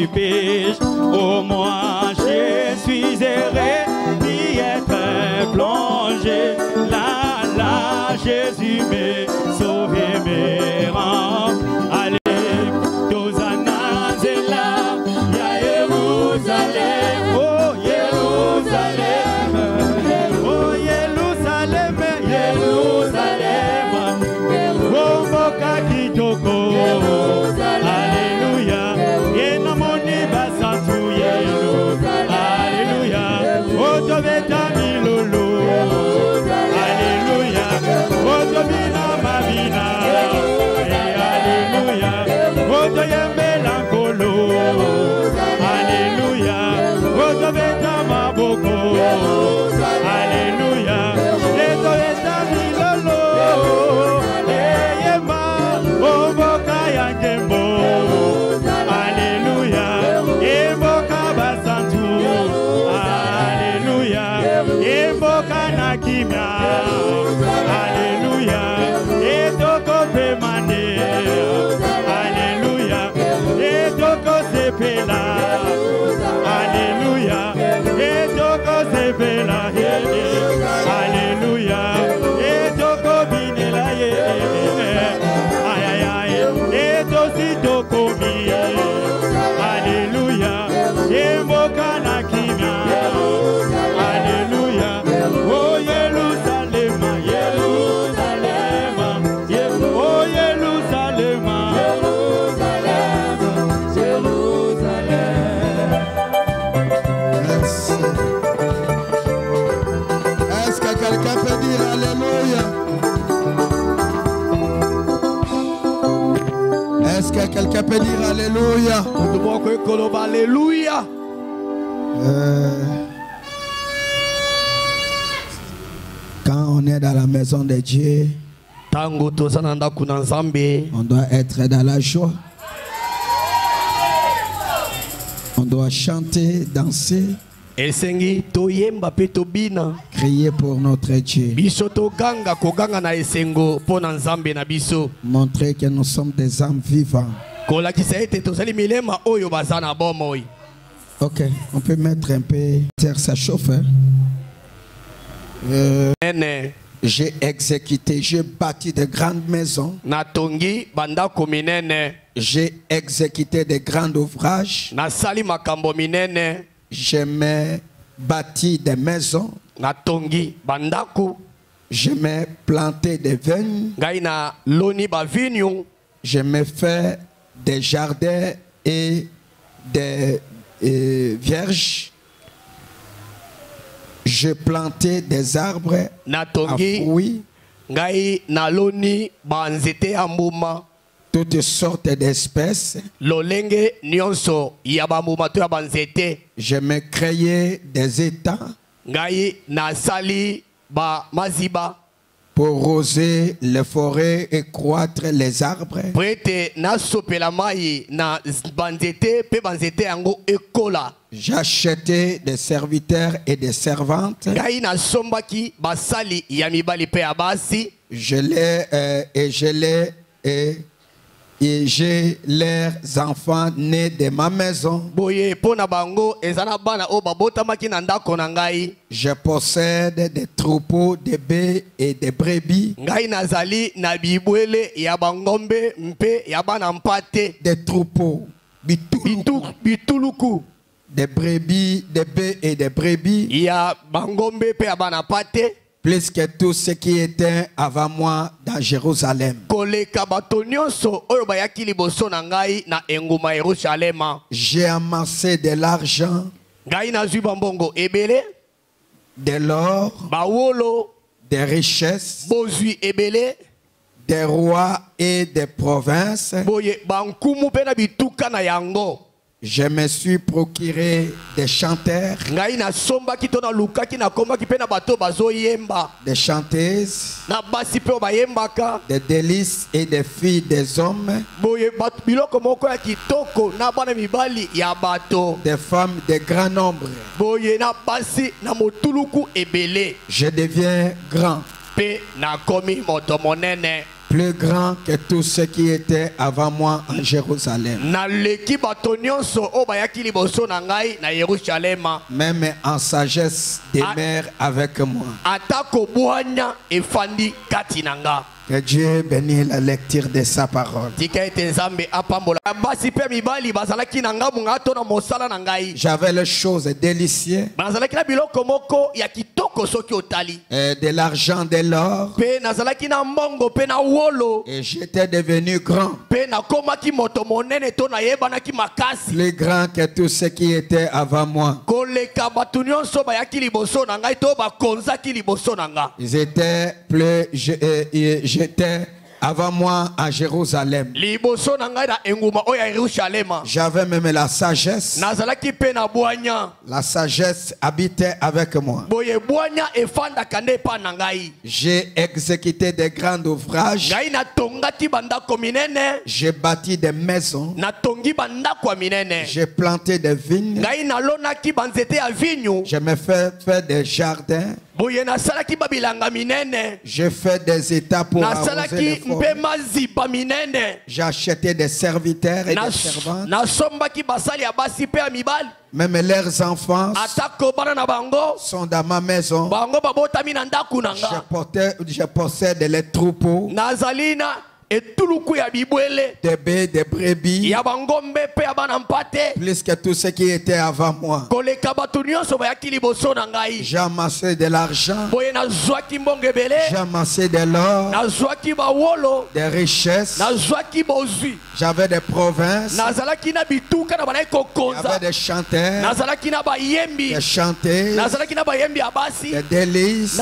du péché. Oh, moi je suis erré, d'y être plongé. Là, Jésus m'a sauvé, me rend. Allez, Hosanna, c'est là, ya Jérusalem. Oh, Jérusalem. Oh, Jérusalem, Jérusalem. Oh, Moka Kitoko. Alléluia. Et non, mon Ibasantuye. Alléluia. Oh, Tobeta Milolo. Alléluia. Oh, Tobina Mabina. Alléluia. Oh, Toyembela Nkolo. Alléluia. Oh, Tobeta Maboko. Alléluia. Et Tobeta Milolo. Eyema. Oh, Boka Yankembo. Alléluia. Et Boka Basantu. Alléluia. Et Boka Nakimia. Alléluia. Et Toko Pemane. Alléluia. Et Toko Sepela. Alléluia. Et Toko Sepela. Alléluia. Et Toko Binela. Aïe aïe aïe. Et Tosi Toko Mi. Alléluia. Et Moka Nakimia. Alléluia. Oh Jérusalem, Jérusalem. Oh Jérusalem, Jérusalem, Jérusalem. Merci. Est-ce que quelqu'un peut dire Alléluia? Est-ce que quelqu'un peut dire Alléluia? Alléluia. Quand on est dans la maison de Dieu, Tango tosananda kuna Nzambe. on doit être dans la joie. On doit chanter, danser, Esengi toyemba pe tobina. crier pour notre Dieu. Biso toganga koganga na esengo pona Nzambe na biso. Montrer que nous sommes des âmes vivantes. Kolakisa ete tozali milema oyo bazana bomoi. Ok, on peut mettre un peu, ça chauffe. Hein? Nene J'ai exécuté, j'ai bâti de grandes maisons. natongi bandako minene. J'ai exécuté de grands ouvrages. Nasali makambo minene. Je m'ai bâti des maisons. Natongi bandako. Je m'ai planté des vignes. Ngai na loni ba vinyo. Je m'ai fait des jardins et des vierges. J'ai planté des arbres à Natongi fruits, ngai na loni ba nzete ya mbuma. toutes sortes d'espèces. Lolenge nyonso ya ba mbuma to ya ba nzete. Je m'ai créé des étangs Ngai nasali ba maziba. pour roser les forêts et croître les arbres. Prete na sopela mai na banzete pe banzete yango ekola. J'ai acheté des serviteurs et des servantes. Ngai na sombaki basali ya mibali pe ya basi. Et j'ai leurs enfants nés de ma maison. Boye pona bango ezana bana o babota maki na ndako na ngai. Je possède des troupeaux de bœufs et de brebis. Ngai nazali na bibwele ya bangombe mpe ya bana mpate. Des troupeaux. Bituluku. Des brebis, des bœufs et des brebis. Ya bangombe pe ya bana mpate. Plus que tout ce qui était avant moi dans Jérusalem. Koleka bato nyonso oyo bayaki liboso na ngai na enguma Yerusalema. J'ai amassé de l'argent, Ngai nazwi bambongo ebele. de l'or, Bawolo. des richesses, Bozwi ebele. des rois et des provinces. Boye bankumu pe na bituka na yango. Je me suis procuré des chanteurs, Ngai na sombaki to na lukaki na kombaki pe na bato bazoyemba. des chanteuses, Na basi pe bayembaka. des délices et des filles des hommes, Boye bato biloko moko ya kitoko na bana mibali ya bato. des femmes de grand nombre. Boye na basi na motuluku ebele. Je deviens grand. Pe na komi moto monene. plus grand que tous ceux qui étaient avant moi en Jérusalem. Même en sagesse demeure avec moi. Que Dieu bénisse la lecture de sa parole. J'avais les choses délicieuses, de l'argent, de l'or, et j'étais devenu grand, plus grand que tous ceux qui étaient avant moi. Ils étaient plus... J'étais avant moi à Jérusalem. J'avais même la sagesse. La sagesse habitait avec moi. J'ai exécuté des grands ouvrages. J'ai bâti des maisons. J'ai planté des vignes. Je me fais faire des jardins. J'ai fait des états pour arroser les forêts. J'ai acheté des serviteurs et des servantes. Même leurs enfants sont dans ma maison. Je possède les troupeaux, des bœufs, des brebis, plus que tous ceux qui étaient avant moi. J'ai amassé de l'argent, j'ai amassé de l'or, des richesses. J'avais des provinces, j'avais des chanteurs, des chanteuses, des délices,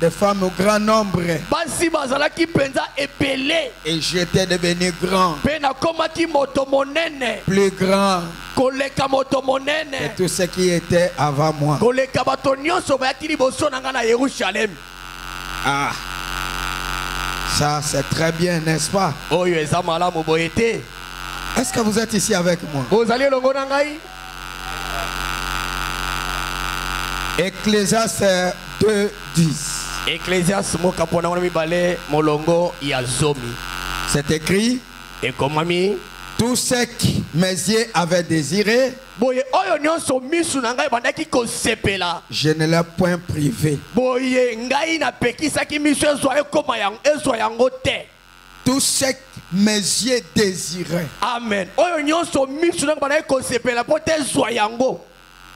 des femmes au grand nombre. Et j'étais devenu grand, plus grand que tous ceux qui étaient avant moi. Ah, ça c'est très bien, n'est-ce pas? Est-ce que vous êtes ici avec moi? Ecclésiaste 2:10. C'est écrit, tout ce que mes yeux avaient désiré, je ne l'ai point privé. Tout ce que mes yeux désiraient, amen,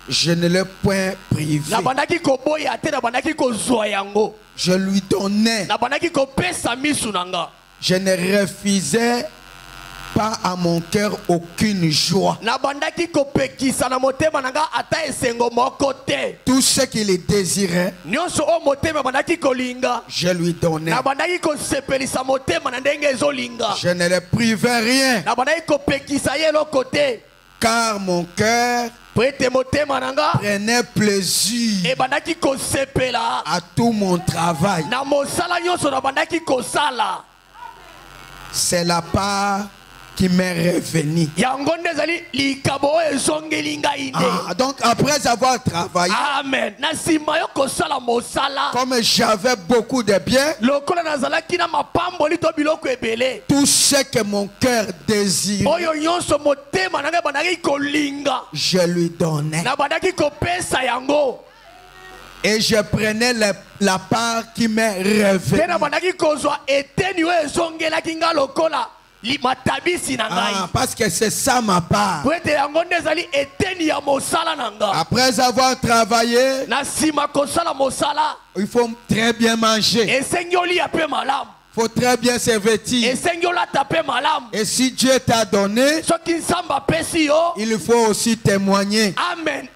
je ne l'ai point privé. Je lui donnais. Je ne refusais pas à mon cœur aucune joie. Tout ce qu'il désirait, je lui donnais. Je ne le privais rien. Car mon cœur prenait plaisir à tout mon travail. C'est la part qui m'est revenu. Donc après avoir travaillé, amen, comme j'avais beaucoup de biens, tout ce que mon cœur désirait, je lui donnais. Et je prenais la part qui m'est revenue. Parce que c'est ça ma part. Après avoir travaillé, il faut très bien manger. Il faut très bien se vêtir. Et si Dieu t'a donné, il faut aussi témoigner. Amen.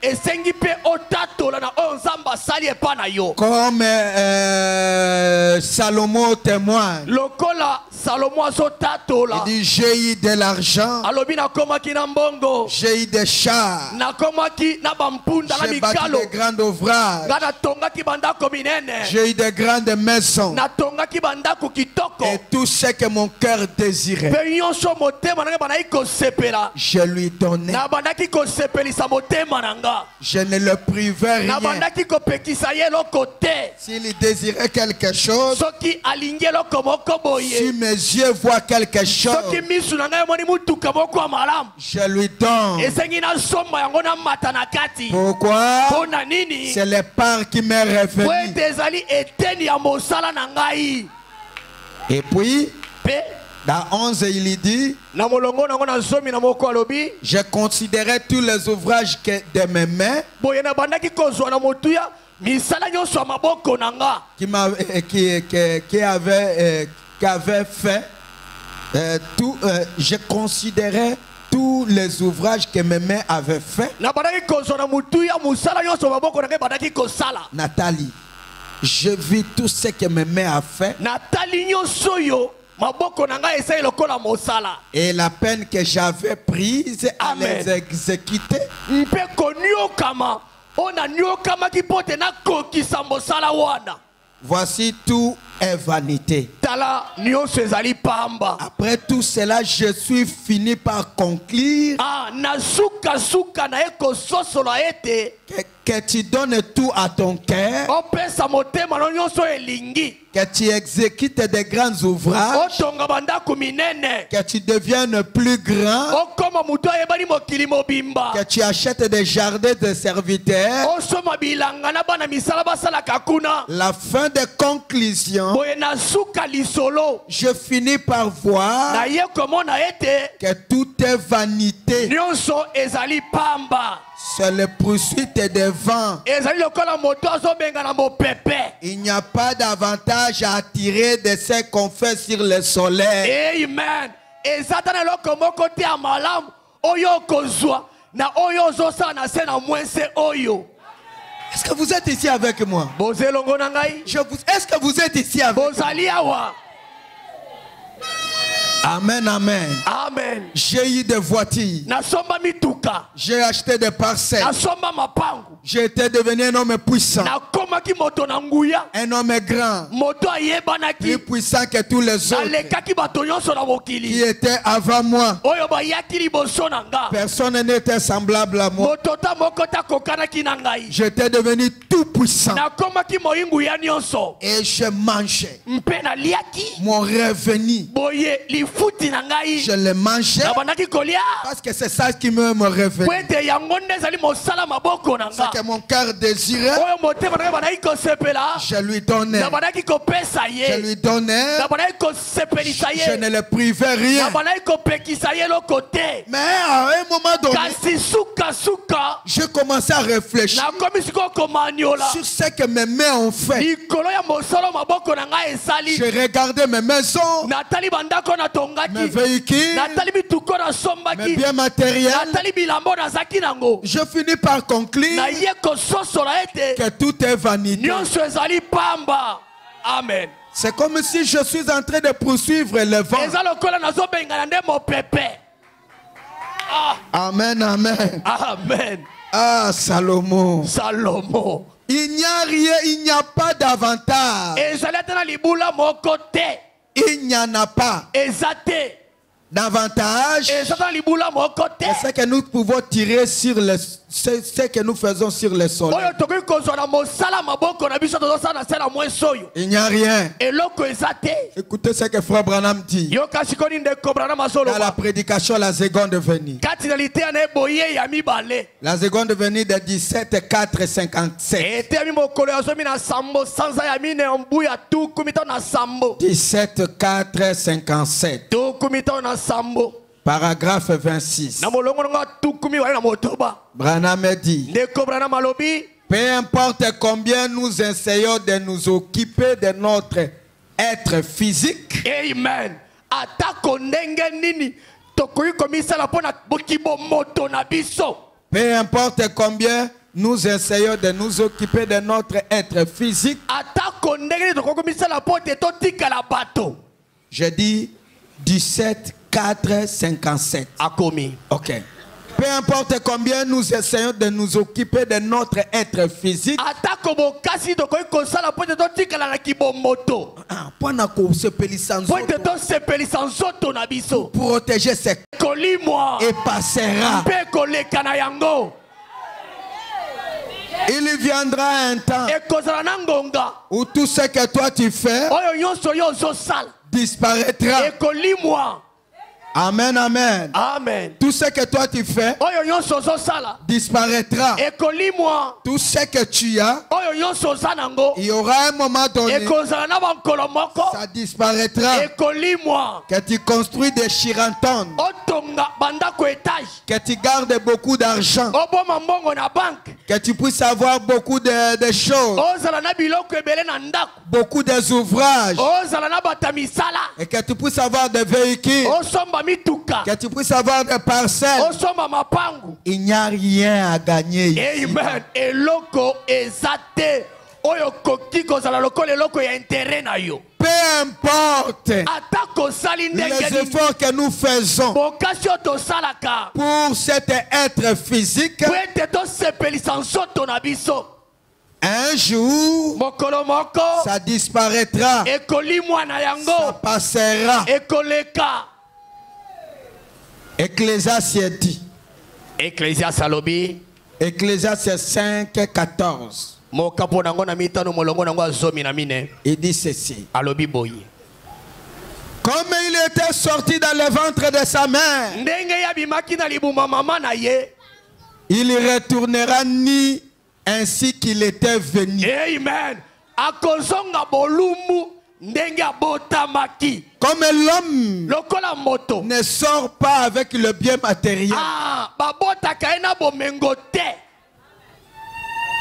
Comme Salomon témoigne. Il dit, j'ai eu de l'argent, j'ai eu des chars, j'ai bâti de grands ouvrages, j'ai eu de grandes maisons. Et tout ce que mon cœur désirait, je lui donnais. Je ne le privais rien. S'il désirait quelque chose, si mes yeux voient quelque chose, je lui donne. Pourquoi? C'est les parts qui m'est revenu. Et puis, dans 11, il dit, je considérais tous les ouvrages de mes mains qui avaient fait tout. Je considérais tous les ouvrages que mes mains avaient fait. Nathalie, je vis tout ce que mes mains ont fait. Et la peine que j'avais prise à les exécuter. Voici tout est vanité. Après tout cela, je suis fini par conclure que tu donnes tout à ton cœur, que tu exécutes des grands ouvrages, que tu deviennes plus grand, que tu achètes des jardins de serviteurs. La fin de conclusion, je finis par voir que tout est vanité. C'est le poursuite des vents. Il n'y a pas d'avantage à tirer de ce qu'on fait sur le soleil. Amen. Est-ce que vous êtes ici avec moi? Est-ce que vous êtes ici avec moi? Amen, amen. Amen. J'ai eu des voitures. J'ai acheté des parcelles. J'ai été devenu un homme puissant. Un homme grand. Plus puissant que tous les autres qui étaient avant moi. Personne n'était semblable à moi. J'étais devenu tout puissant. Et je mangeais. Mon revenu, je le mangeais parce que c'est ça qui me revenu. Ce que mon cœur désirait, je lui donnais. Je lui donnais. Je ne le privais rien. Mais à un moment donné, je commençais à réfléchir sur ce que mes mains ont fait. Je regardais mes maisons, mes véhicules, mes biens matériels. Je finis par conclure que tout est vanité. Amen. C'est comme si je suis en train de poursuivre le vent. Amen, amen. Amen. Ah, Salomon. Salomon. Il n'y a rien, il n'y a pas d'avantage. Il n'y en a pas d'avantage. C'est ce que nous pouvons tirer sur ce que nous faisons sur le soleil. Il n'y a rien. Écoutez ce que Frère Branham dit dans la prédication La Seconde Venue. La Seconde Venue de 17 4 57. 17 4 57. Paragraphe 26. Branham dit: peu importe combien nous essayons de nous occuper de notre être physique, amen, peu importe combien nous essayons de nous occuper de notre être physique, je dis 17 4 57. Ok. Peu Peu importe combien nous essayons de nous occuper de notre être physique, pour protéger ses et passera. Il viendra un temps où tout ce que toi tu fais disparaîtra. Amen, amen. Amen. Tout ce que toi tu fais disparaîtra. Tout ce que tu as, il y aura un moment donné, ça disparaîtra. Que tu construis des chirantones, que tu gardes beaucoup d'argent, que tu puisses avoir beaucoup de choses, beaucoup d'ouvrages, et que tu puisses avoir des véhicules, que tu puisses avoir des parcelles. Il n'y a rien à gagner. Amen. Peu importe les efforts que nous faisons pour cet être physique, un jour, ça disparaîtra, ça passera. Ecclésiaste dit. Ecclésiaste 5, 14. Il dit ceci. Comme il était sorti dans le ventre de sa mère, il ne retournera ni ainsi qu'il était venu. Amen. Comme l'homme ne sort pas avec le bien matériel,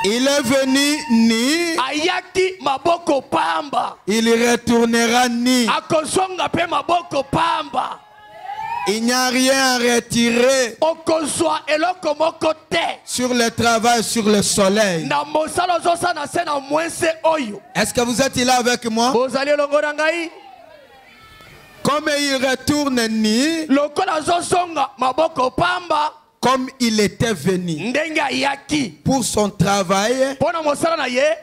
il est venu ni, il retournera ni. Il n'y a rien à retirer sur le travail, sur le soleil. Est-ce que vous êtes là avec moi? Comme il retourne ni, comme il était venu pour son travail,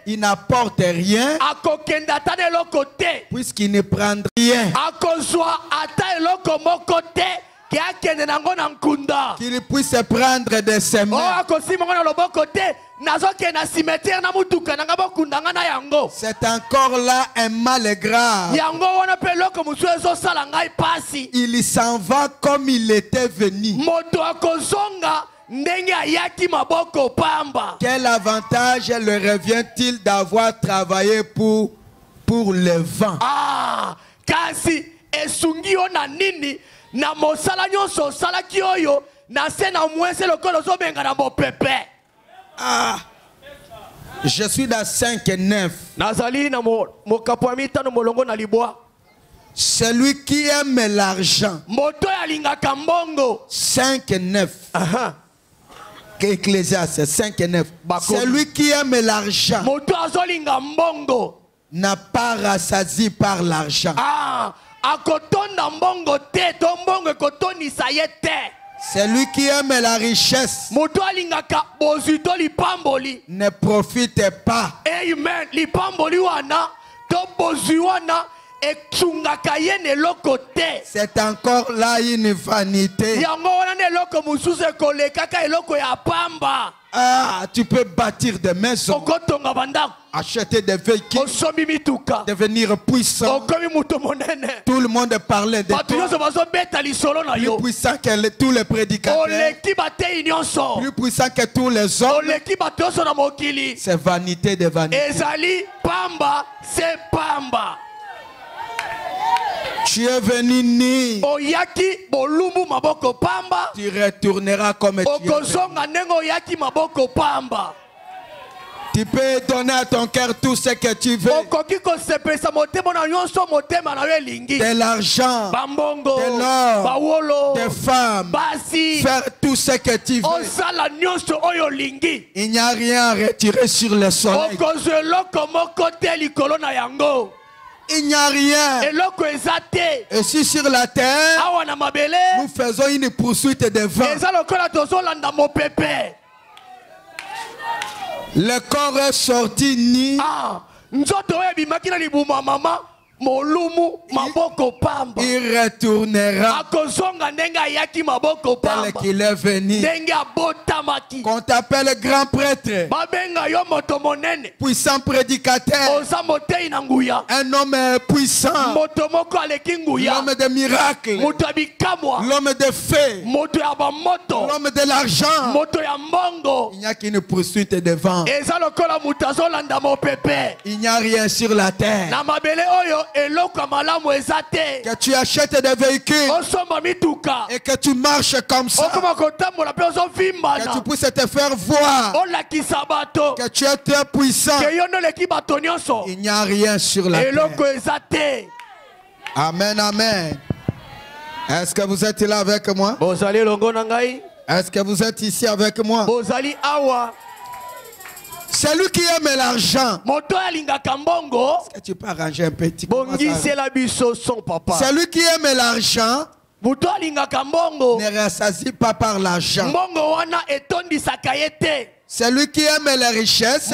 il n'apporte rien puisqu'il ne prend rien. Qu'il puisse prendre de ses mains. C'est encore là un mal grave. Il s'en va comme il était venu. Quel avantage le revient-il d'avoir travaillé pour le vent? Je suis dans 5 et 9. Celui qui aime l'argent. 5 et 9. Ecclésiaste 5 et 9. Celui qui aime l'argent n'a pas rassasié par l'argent. Celui qui aime la richesse ne profite pas. Amen. C'est encore là une vanité. Tu peux bâtir des maisons, acheter des véhicules, devenir puissant. Tout le monde parlait de toi, plus puissant que tous les prédicateurs, plus puissant que tous les hommes. C'est vanité de vanité. Tu es venu ni, tu retourneras comme tu es. Tu peux donner à ton cœur tout ce que tu veux. De l'argent, de l'or, des femmes, faire tout ce que tu veux. Il n'y a rien à retirer sur le soleil. il n'y a rien. Et si sur la terre, nous faisons une poursuite de vent, le corps est sorti ni. Il retournera tel qu'il est venu. Qu'on t'appelle grand prêtre, puissant prédicateur, un homme puissant, l'homme de miracles, l'homme de fées, l'homme de l'argent. Il n'y a qu'une poursuite de vent. Il n'y a rien sur la terre. Que tu achètes des véhicules et que tu marches comme ça, que tu puisses te faire voir que tu es très puissant. Il n'y a rien sur la terre. Amen, amen. Est-ce que vous êtes là avec moi? Est-ce que vous êtes ici avec moi? Celui qui aime l'argent. Est-ce que tu peux arranger un petit peu? Celui qui aime l'argent ne rassasie pas par l'argent. Celui qui aime les richesses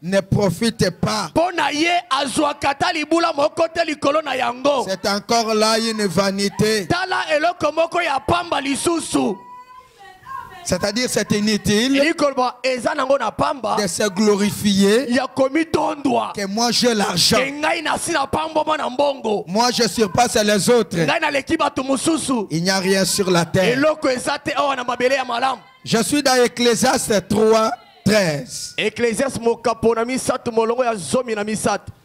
ne profite pas. C'est encore là une vanité. C'est-à-dire c'est inutile de se glorifier que moi j'ai l'argent, moi je surpasse les autres. Il n'y a rien sur la terre. Je suis dans Ecclésiaste 3, 13.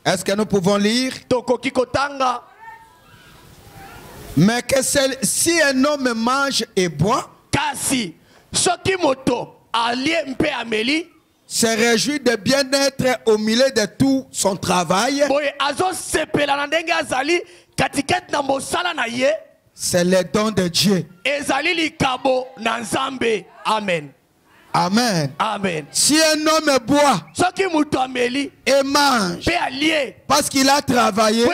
Est-ce que nous pouvons lire? Mais que si un homme mange et boit, se réjouit de bien-être au milieu de tout son travail, c'est le don de Dieu. Amen. Amen. Amen. Si un homme boit et mange parce qu'il a travaillé,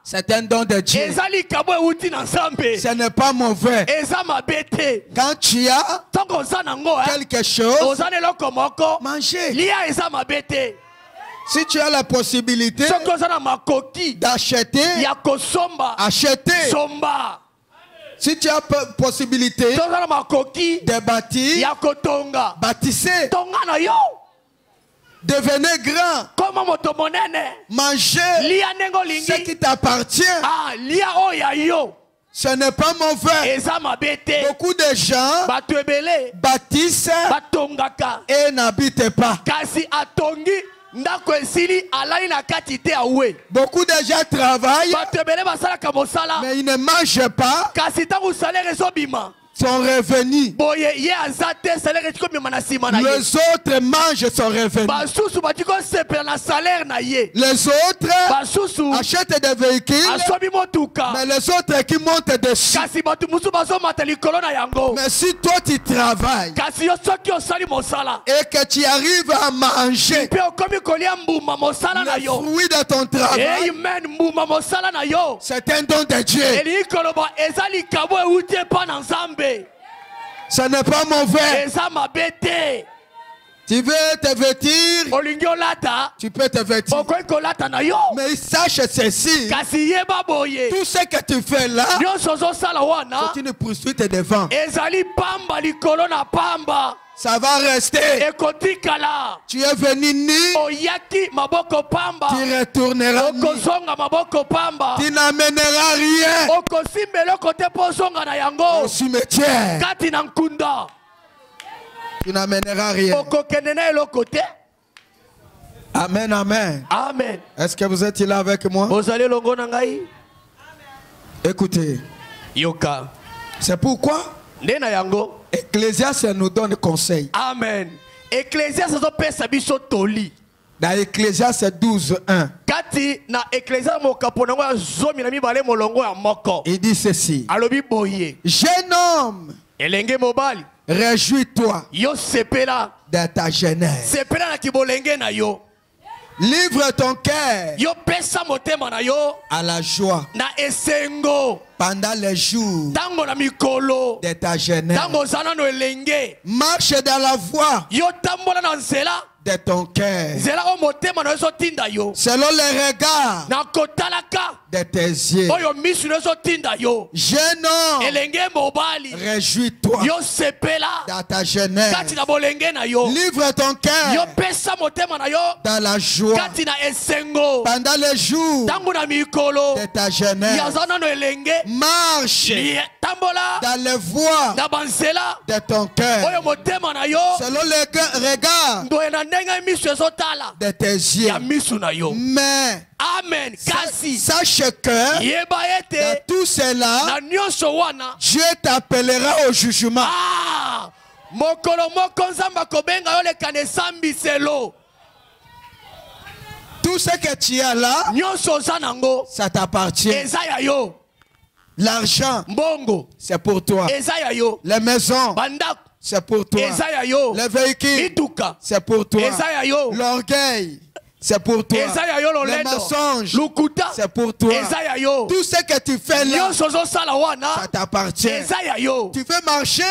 c'est un don de Dieu. Ce n'est pas mauvais. Quand tu as quelque chose, manger. Si tu as la possibilité d'acheter, acheter. Si tu as possibilité de bâtir, bâtissez. Devenez grand. Mangez ce qui t'appartient. Ce n'est pas mauvais. Beaucoup de gens bâtissent et n'habitent pas. Beaucoup de gens travaillent, mais ils ne mangent pas son revenu. Les autres mangent son revenu. Les autres achètent des véhicules, mais les autres qui montent dessus. Mais si toi tu travailles et que tu arrives à manger le fruit de ton travail, c'est un don de Dieu. Ce n'est pas mauvais. Tu veux te vêtir, tu peux te vêtir. Mais sache ceci, tout ce que tu fais là, c'est une poursuite de vent. Ça va rester. Tu es venu nu, tu retourneras nu. Tu n'amèneras rien au cimetière. Tu n'amèneras rien. Amen, amen. Amen. Est-ce que vous êtes là avec moi? Écoutez. C'est pourquoi Ecclésiaste nous donne conseil. Amen. Ecclésiaste dans Ecclésiaste 12, 1. Il dit ceci. Jeune homme, réjouis-toi de ta jeunesse. Livre ton cœur à la joie pendant les jours de ta jeunesse. Marche dans la voie de ton cœur selon les regards de tes yeux. Jeune homme, réjouis-toi dans ta jeunesse. Livre ton cœur dans la joie pendant les jours de ta jeunesse. Marche dans les voies de ton cœur selon les regards de tes yeux. Mais amen. Sache que dans tout cela, Dieu t'appellera au jugement. Tout ce que tu as là, ça t'appartient. L'argent, c'est pour toi. Les maisons, c'est pour toi. Les véhicules, c'est pour toi. L'orgueil, c'est pour toi. Les mensonges, c'est pour toi. Tout ce que tu fais là, ça t'appartient. Tu veux marcher,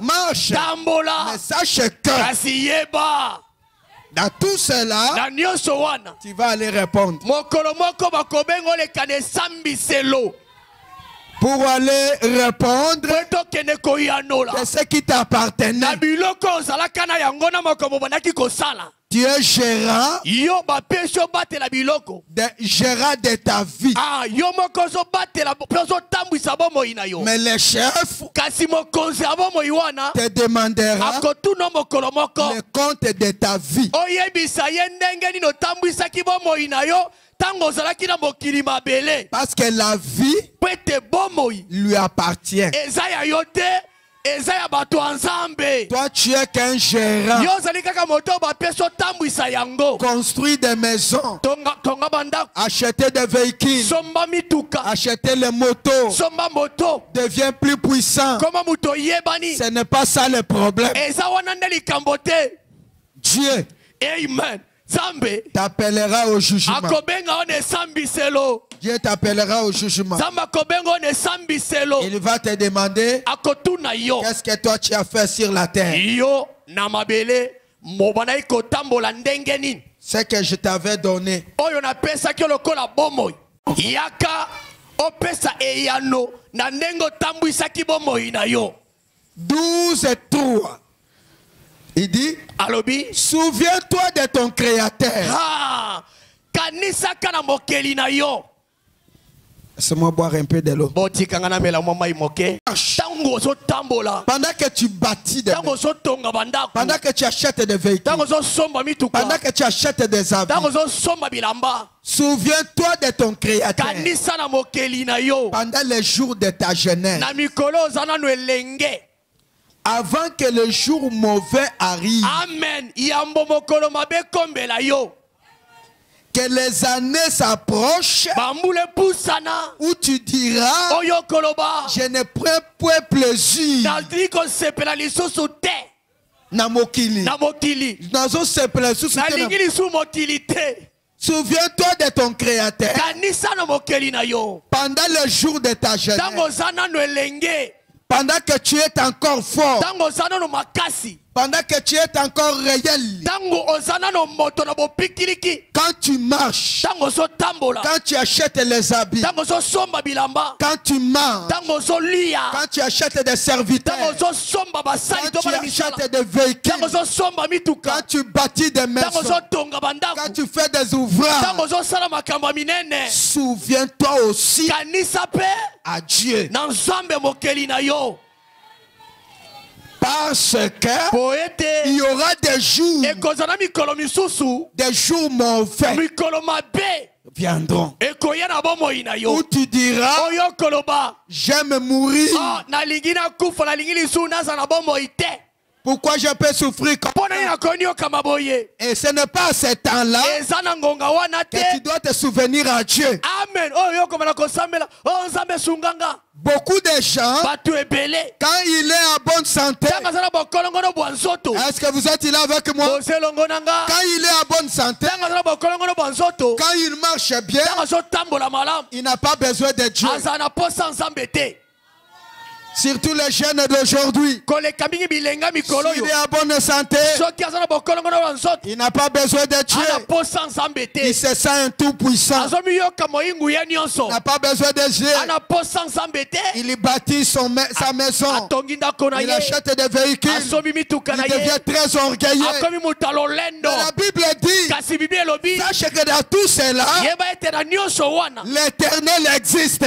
marche. Mais sache que dans tout cela, tu vas aller répondre. Pour aller répondre de ce qui t'appartenait. Tu es gérant de ta vie. Mais le chef te demandera le compte de ta vie. Parce que la vie lui appartient. Toi, tu es qu'un gérant. Construire des maisons, acheter des véhicules, acheter les motos, devient plus puissant. Ce n'est pas ça le problème. Dieu t'appellera au jugement. Dieu t'appellera au jugement. Il va te demander qu'est-ce que toi tu as fait sur la terre. Ce que je t'avais donné. 12:3. Il dit, souviens-toi de ton Créateur. Laisse-moi boire un peu de l'eau. Pendant que tu bâtis des maisons, pendant que tu achètes des véhicules, pendant que tu achètes des avions, souviens-toi de ton Créateur pendant les jours de ta jeunesse. Avant que le jour mauvais arrive. Amen. Que les années s'approchent où tu diras je ne prends point plaisir na mokili. Souviens-toi de ton Créateur pendant le jour de ta jeunesse. Pendant que tu es encore fort, pendant que tu es encore réel, quand tu marches, quand tu achètes les habits, quand tu manges, quand tu achètes des serviteurs, quand tu achètes des véhicules, quand tu bâtis des maisons, quand tu fais des ouvrages, souviens-toi aussi à Dieu. Parce que il y aura des jours mauvais viendront où tu diras j'aime mourir. Pourquoi je peux souffrir comme ça? Et ce n'est pas à ce temps-là que tu dois te souvenir à Dieu. Amen. Oh, yo comme ko sambela. Oh, nzambe sunganga. Beaucoup de gens, quand il est en bonne santé, est-ce que vous êtes là avec moi? Quand il est en bonne santé, quand il marche bien, il n'a pas besoin de Dieu. Surtout les jeunes d'aujourd'hui. S'il est en bonne santé, il n'a pas besoin de Dieu. Il se sent un tout puissant. Il n'a pas besoin de Dieu. Il bâtit sa maison. Il achète des véhicules. Il devient très orgueilleux. Mais la Bible dit, sachez que dans tout cela, l'Éternel existe.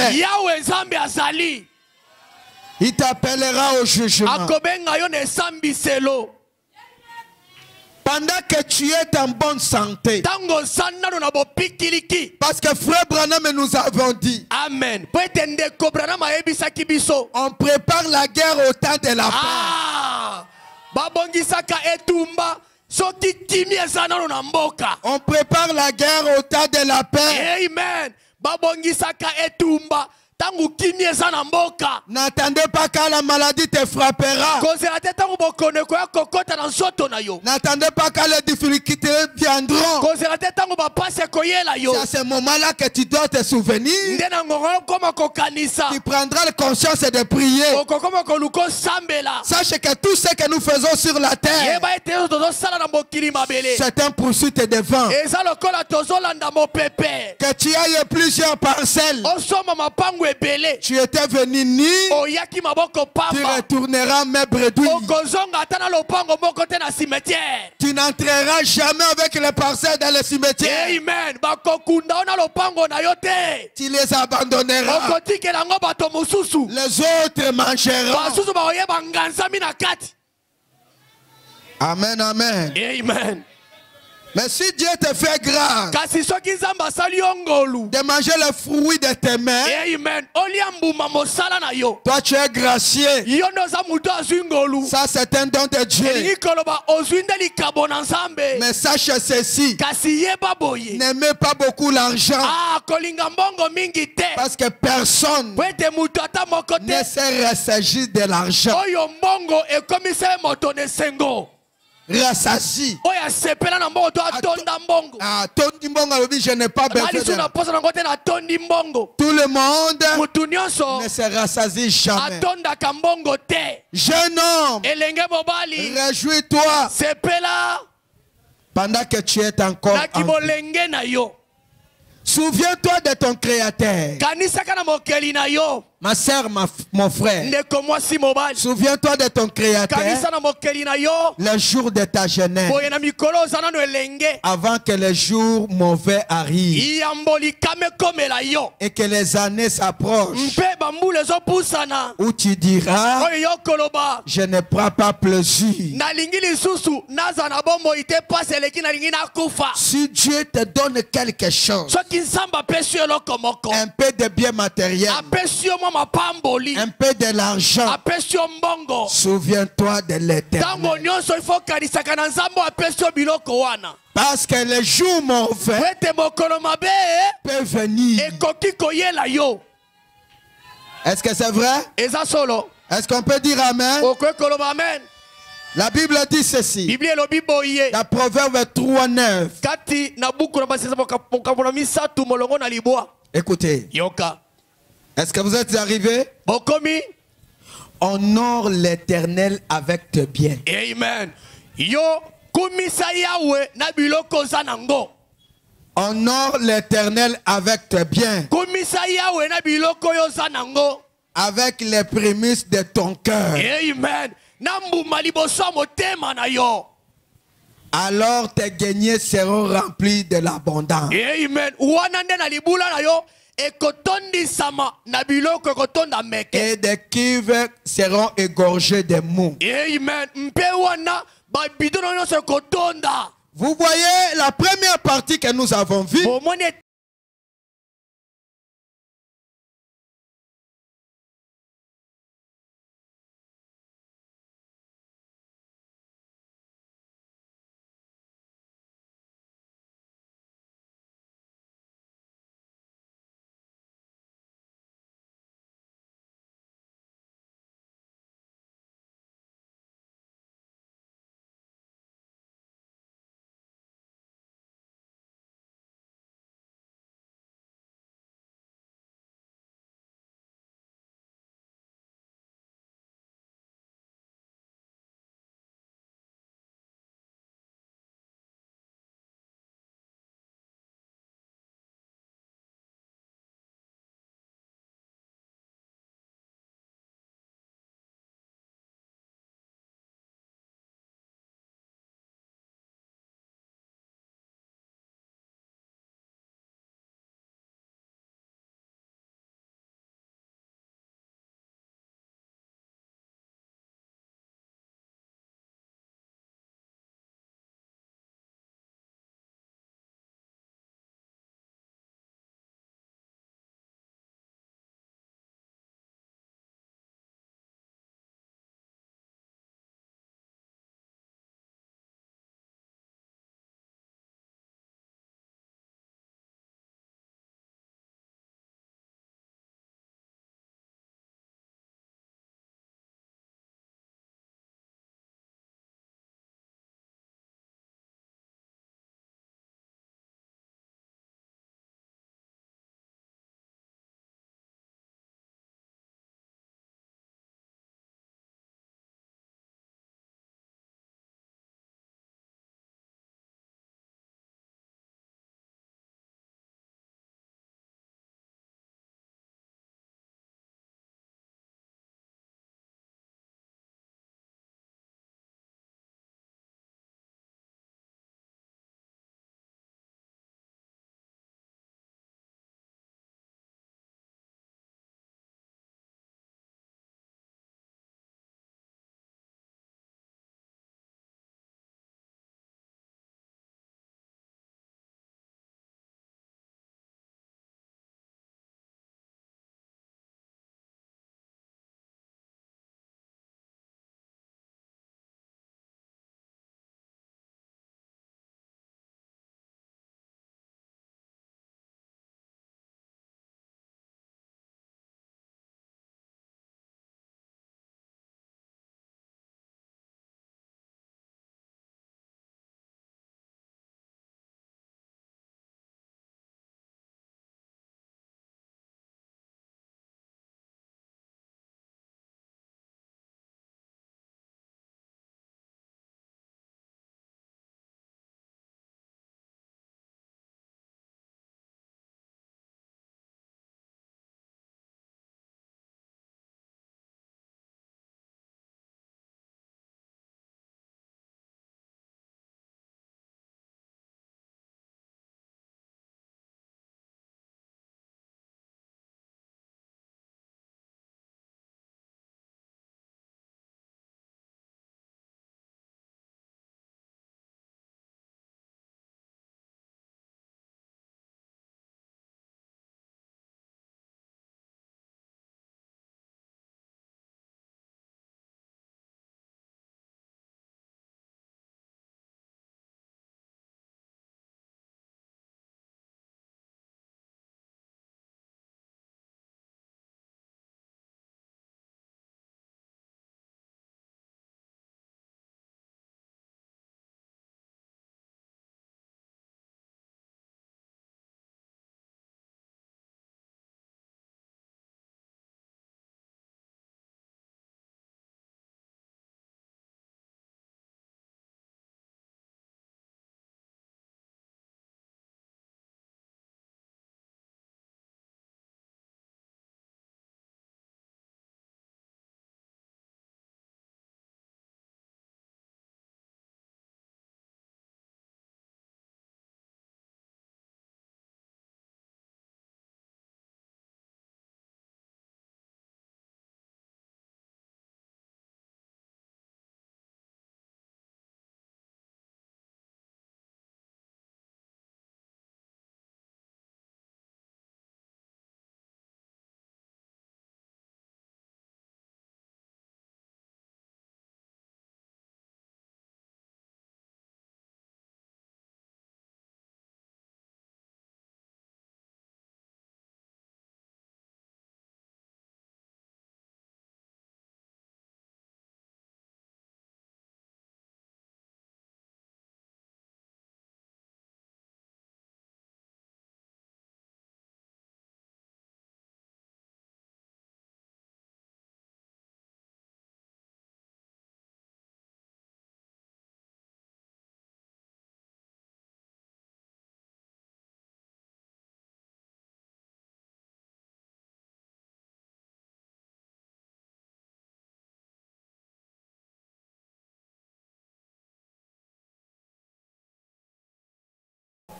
Il t'appellera au jugement. Pendant que tu es en bonne santé. Parce que frère Branham nous avons dit. Amen. On prépare la guerre au temps de la paix. On prépare la guerre au temps de la paix. Amen. N'attendez pas quand la maladie te frappera. N'attendez pas quand les difficultés viendront. C'est à ce moment-là que tu dois te souvenir. Tu prendras la conscience de prier. Sache que tout ce que nous faisons sur la terre, c'est un poursuite de vent. Que tu ailles plusieurs parcelles. Tu étais venu nu, tu retourneras mes brebis. Tu n'entreras jamais avec les parcelles dans le cimetière. Amen. Tu les abandonneras. Les autres mangeront. Amen, amen. Amen. Mais si Dieu te fait grâce de manger le fruit de tes mains, toi tu es gracié. Ça c'est un don de Dieu. Mais sache ceci, n'aimez pas beaucoup l'argent, parce que personne ne se ressagit de l'argent. Rassasi. Je n'ai pas besoin de... Tout le monde ne se rassasie jamais. Jeune homme, réjouis-toi pendant que tu es encore en vie. Souviens-toi de ton Créateur. Ma soeur, mon frère, souviens-toi de ton Créateur le jour de ta jeunesse, avant que les jours mauvais arrivent et que les années s'approchent, où tu diras, je ne prends pas plaisir. Si Dieu te donne quelque chose, un peu de bien matériel, un peu de l'argent, souviens-toi de l'Éternel. Parce que les jours mauvais peuvent venir. Est-ce que c'est vrai? Est-ce qu'on peut dire Amen? La Bible dit ceci. Dans Proverbe 3:9. Écoutez. Est-ce que vous êtes arrivés? Honore l'Éternel avec tes biens. Amen. Honore l'Éternel avec tes biens. Avec les prémices de ton cœur. Amen. Alors tes gueniers seront remplis de l'abondance. Amen. Et des cuves seront égorgées de mou. Amen. Vous voyez la première partie que nous avons vue.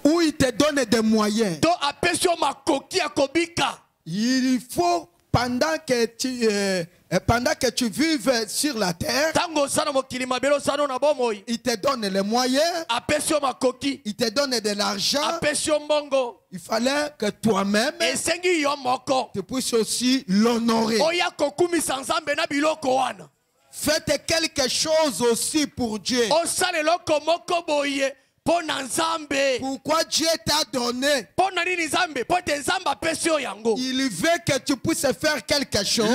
Où il te donne des moyens. Il faut, pendant que tu vives sur la terre, il te donne les moyens, il te donne de l'argent. Il fallait que toi-même, tu puisses aussi l'honorer. Faites quelque chose aussi pour Dieu. Pourquoi Dieu t'a donné? Il veut que tu puisses faire quelque chose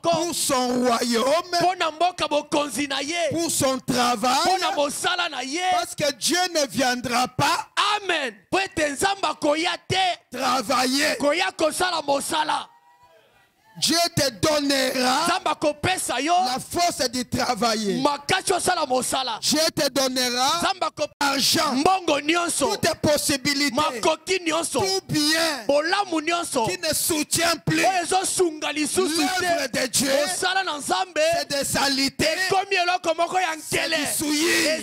pour son royaume, pour son travail, parce que Dieu ne viendra pas travailler. Dieu te donnera la force de travailler. Dieu te donnera l'argent, toutes tes possibilités, tout bien qui ne soutient plus l'œuvre de Dieu. C'est des saletés, c'est du souillis.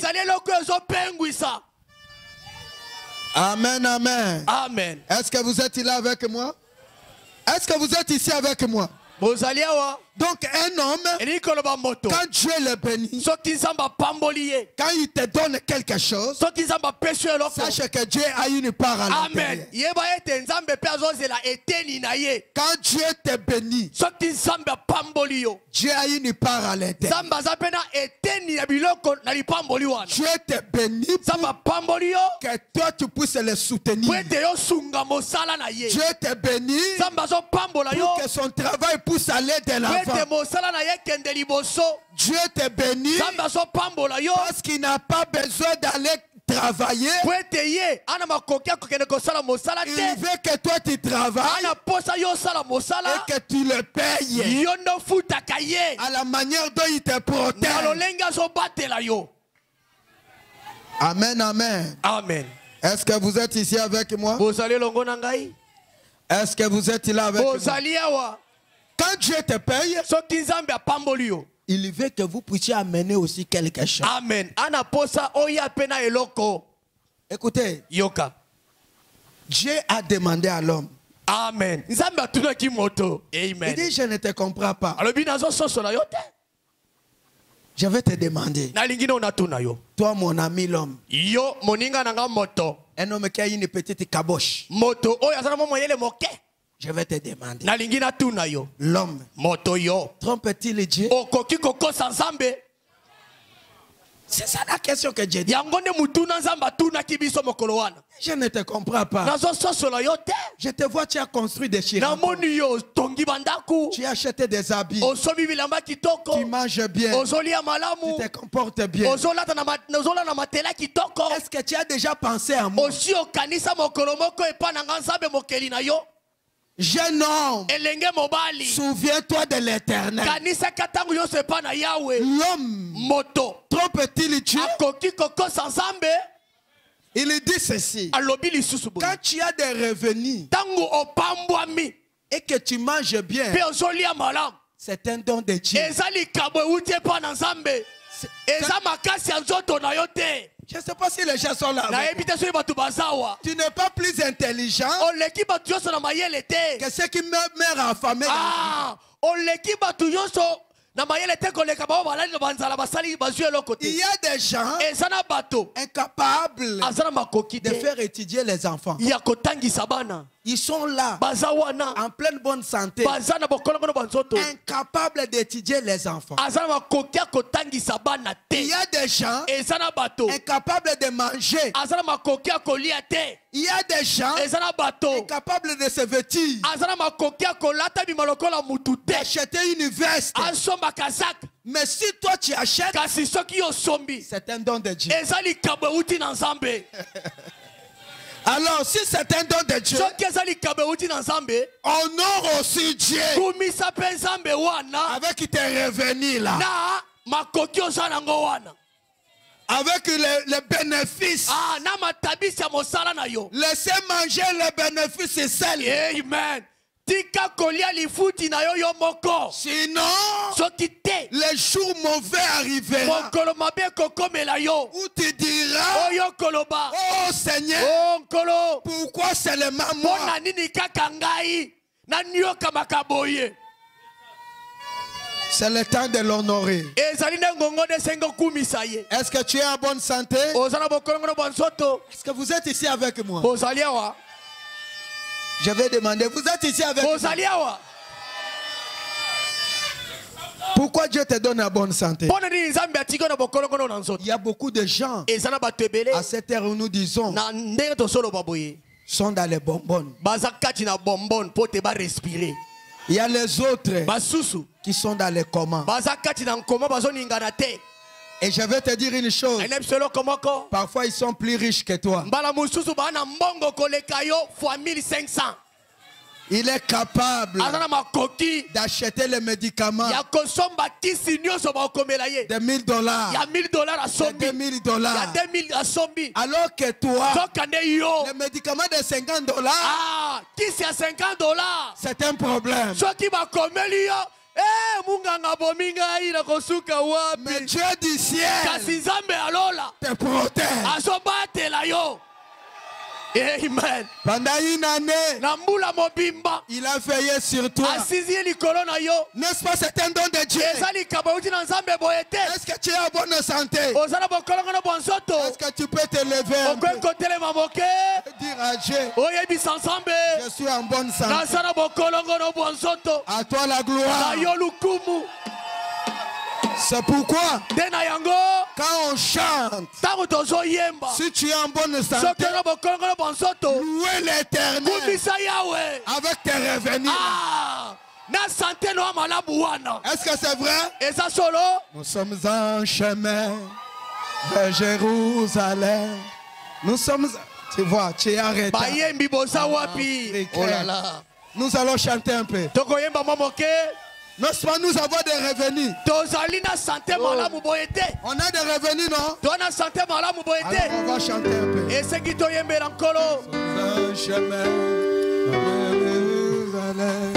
Amen, amen. Amen. Est-ce que vous êtes là avec moi? Est-ce que vous êtes ici avec moi? Donc un homme, quand Dieu le bénit, quand il te donne quelque chose, sache que Dieu a une part à l'intérieur. Quand Dieu te bénit, Dieu a une part à l'intérieur. Dieu te bénit pour que toi tu puisses le soutenir. Dieu te bénit pour que son travail puisse aller de l'avant. Dieu te bénit parce qu'il n'a pas besoin d'aller travailler. Il veut que toi tu travailles et que tu le payes à la manière dont il te protège. Amen, amen. Amen. Est-ce que vous êtes ici avec moi? Est-ce que vous êtes là avec moi? Quand Dieu te paye, il veut que vous puissiez amener aussi quelque chose. Amen. Écoutez, Yoka. Dieu a demandé à l'homme. Amen. Il dit, je ne te comprends pas. Je vais te demander. Toi, mon ami l'homme. Un homme qui a une petite caboche. Je vais te demander. L'homme trompe-t-il Dieu? C'est ça la question que Dieu dit. Je ne te comprends pas. Je te vois, tu as construit des chirons. Tu as acheté des habits. Tu manges bien. Tu te comportes bien. Est-ce que tu as déjà pensé à moi? Jeune homme, souviens-toi de l'Éternel. L'homme trompe-t-il Dieu? Il dit ceci. Quand tu as des revenus et que tu manges bien, c'est un don de Dieu. Je ne sais pas si les gens sont là. Tu n'es pas plus intelligent que ceux qui meurent affamés. Il y a des gens incapables de faire étudier les enfants. Ils sont là, en pleine bonne santé, incapables d'étudier les enfants. Il y a des gens incapables de manger. Il y a des gens incapables de se vêtir, d'acheter une veste. Mais si toi tu achètes, c'est un don de Dieu. Alors si c'est un don de Dieu, honore aussi Dieu avec tes revenus là, avec les bénéfices. Laissez manger les bénéfices et celles. Amen. Sinon, les jours mauvais arriveront où tu diras, oh Seigneur, pourquoi seulement moi? C'est le temps de l'honorer. Est-ce que tu es en bonne santé? Est-ce que vous êtes ici avec moi? Je vais demander, vous êtes ici avec moi? Pourquoi Dieu te donne la bonne santé? Il y a beaucoup de gens, à cette heure où nous disons, sont dans les bonbonnes. Il y a les autres qui sont dans les communs. Et je vais te dire une chose. Parfois ils sont plus riches que toi. Il est capable d'acheter les médicaments de $1000, de $2000. Alors que toi, les médicaments de $50, c'est un problème. Mais Dieu du ciel te protège. Amen. Pendant une année, il a veillé sur toi. N'est-ce pas, c'est un don de Dieu? Est-ce que tu es en bonne santé? Est-ce que tu peux te lever un peu et dire à Dieu, je suis en bonne santé? À toi la gloire. C'est pourquoi, quand on chante, si tu es en bonne santé, louez l'Éternel avec tes revenus. Est-ce que c'est vrai? Nous sommes en chemin vers Jérusalem. Nous sommes... Tu vois, tu es arrêté. Oh là là. Nous allons chanter un peu. N'est-ce pas, nous avons des revenus. On a des revenus, non? Alors on va chanter un peu. Un chemin vers Jérusalem.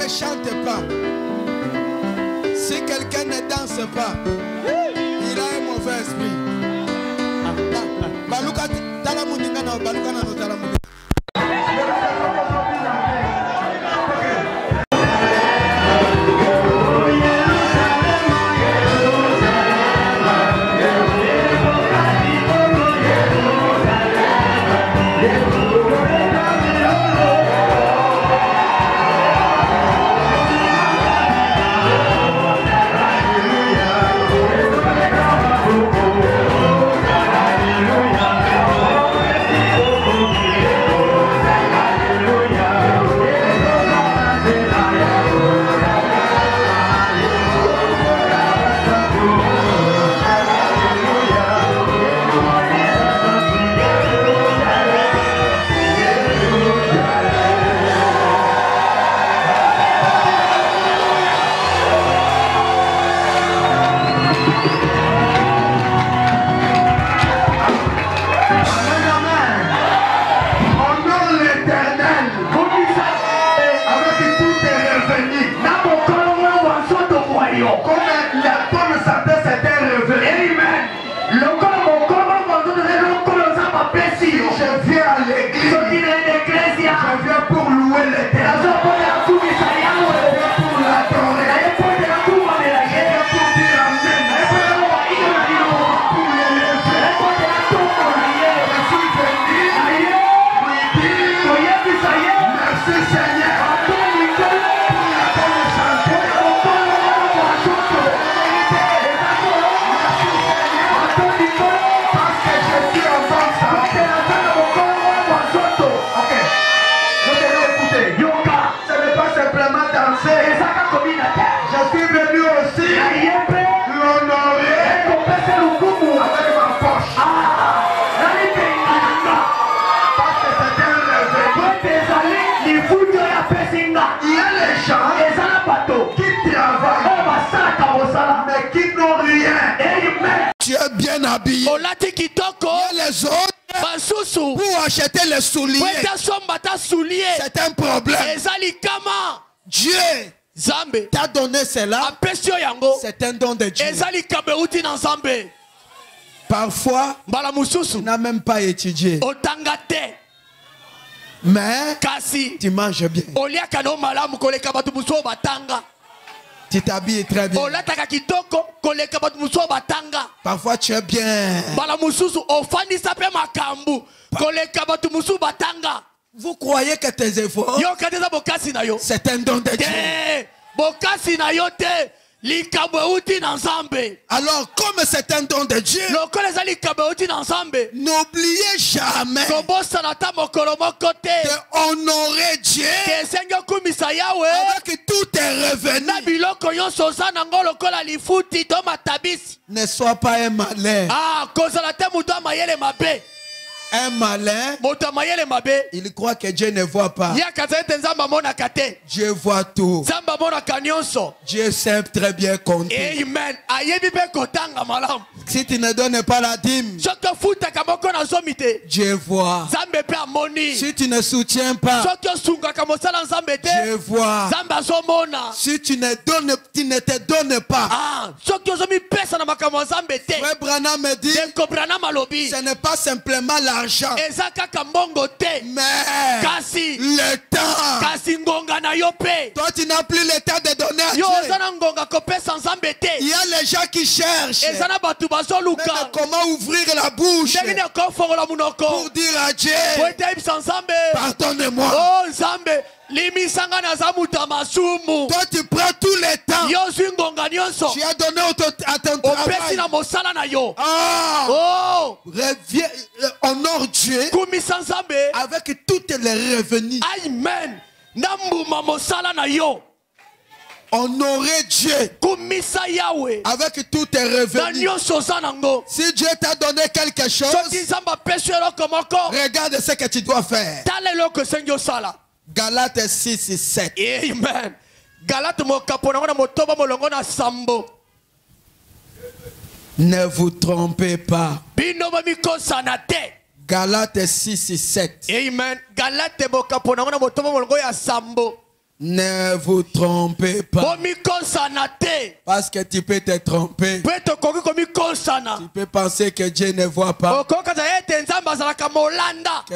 Chante pas. Si quelqu'un ne danse pas, il a un mauvais esprit. Yeah. habillé. Il y a les autres pour acheter les souliers. C'est un problème. Dieu t'a donné cela. C'est un don de Dieu. Parfois, tu n'as même pas étudié. Mais tu manges bien. Tu t'habilles très bien. Parfois tu es bien. Vous croyez que tes efforts, c'est un don de Dieu. Alors comme c'est un don de Dieu, n'oubliez jamais d'honorer Dieu avec tous tes revenus. Ne sois pas un malin. Un malin, il croit que Dieu ne voit pas. Dieu voit tout. Dieu sait très bien compter. Si tu ne donnes pas la dîme, Dieu voit. Si tu ne soutiens pas, Dieu voit. Si tu ne te donnes pas, Frère Branham me dit, ce n'est pas simplement l'argent, mais le temps. Toi tu n'as plus le temps de donner à Dieu. Il y a les gens qui cherchent même comment ouvrir la bouche pour dire à Dieu, pardonne-moi. Toi tu prends tout le temps. Tu as donné à ton travail. Reviens, honore Dieu avec toutes les revenus. Amen. Honorer Dieu avec tous tes revenus. Si Dieu t'a donné quelque chose, regarde ce que tu dois faire. Galates 6 et 7. Amen. Ne vous trompez pas. Galates 6 et 7. Amen. Ne vous trompez pas. Parce que tu peux te tromper. Tu peux penser que Dieu ne voit pas, que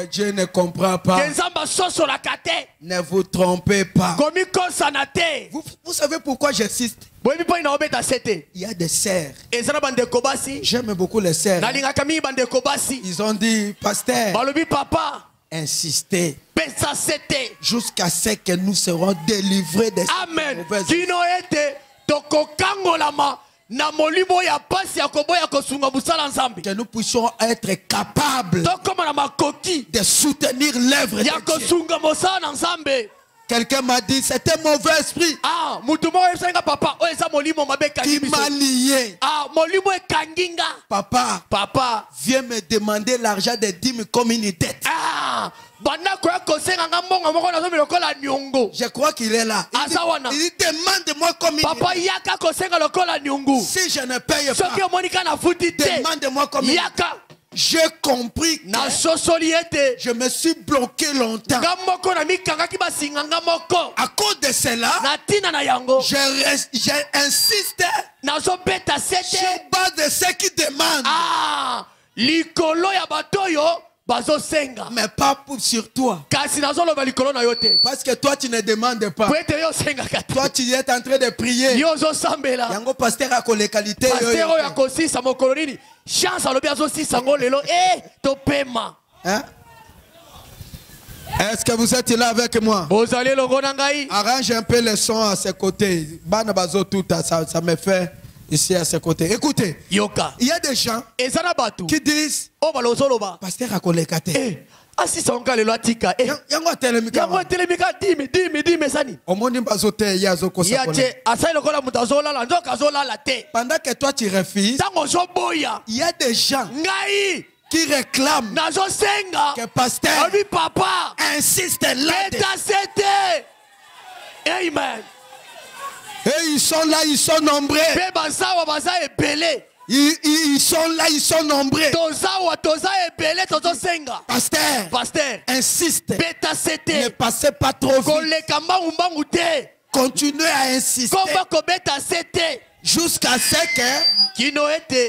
Dieu ne comprend pas. Ne vous trompez pas. Vous savez pourquoi j'insiste? Il y a des sœurs. J'aime beaucoup les sœurs. Ils ont dit, pasteur, insistez jusqu'à ce que nous serons délivrés de cette mauvaise. Que nous puissions être capables de soutenir l'œuvre de Dieu. Quelqu'un m'a dit, c'est un mauvais esprit qui m'a lié. Papa, viens me demander l'argent des dîmes comme une dette. Je crois qu'il est là. Il dit demande-moi comme une dette. Si je ne paye pas, demande-moi comme une dette. J'ai compris que je me suis bloqué longtemps. À cause de cela, j'insiste sur base de ce qui demandent. Mais pas sur toi. Parce que toi tu ne demandes pas. Toi tu es en train de prier. Yango pasteur a les qualités. Chance à hein? Est-ce que vous êtes là avec moi? Arrange un peu le son à ses côtés. Ça me fait ici à ses côtés. Écoutez, il y a des gens qui disent pasteur a les qualités. Pendant que toi tu refuses, il y a des gens qui réclament que pasteur insiste là-dessus. Amen. Et ils sont là, ils sont nombreux. Ils sont là, ils sont nombreux. Pasteur, insiste. Ne passez pas trop vite. Continuez à insister. Jusqu'à ce que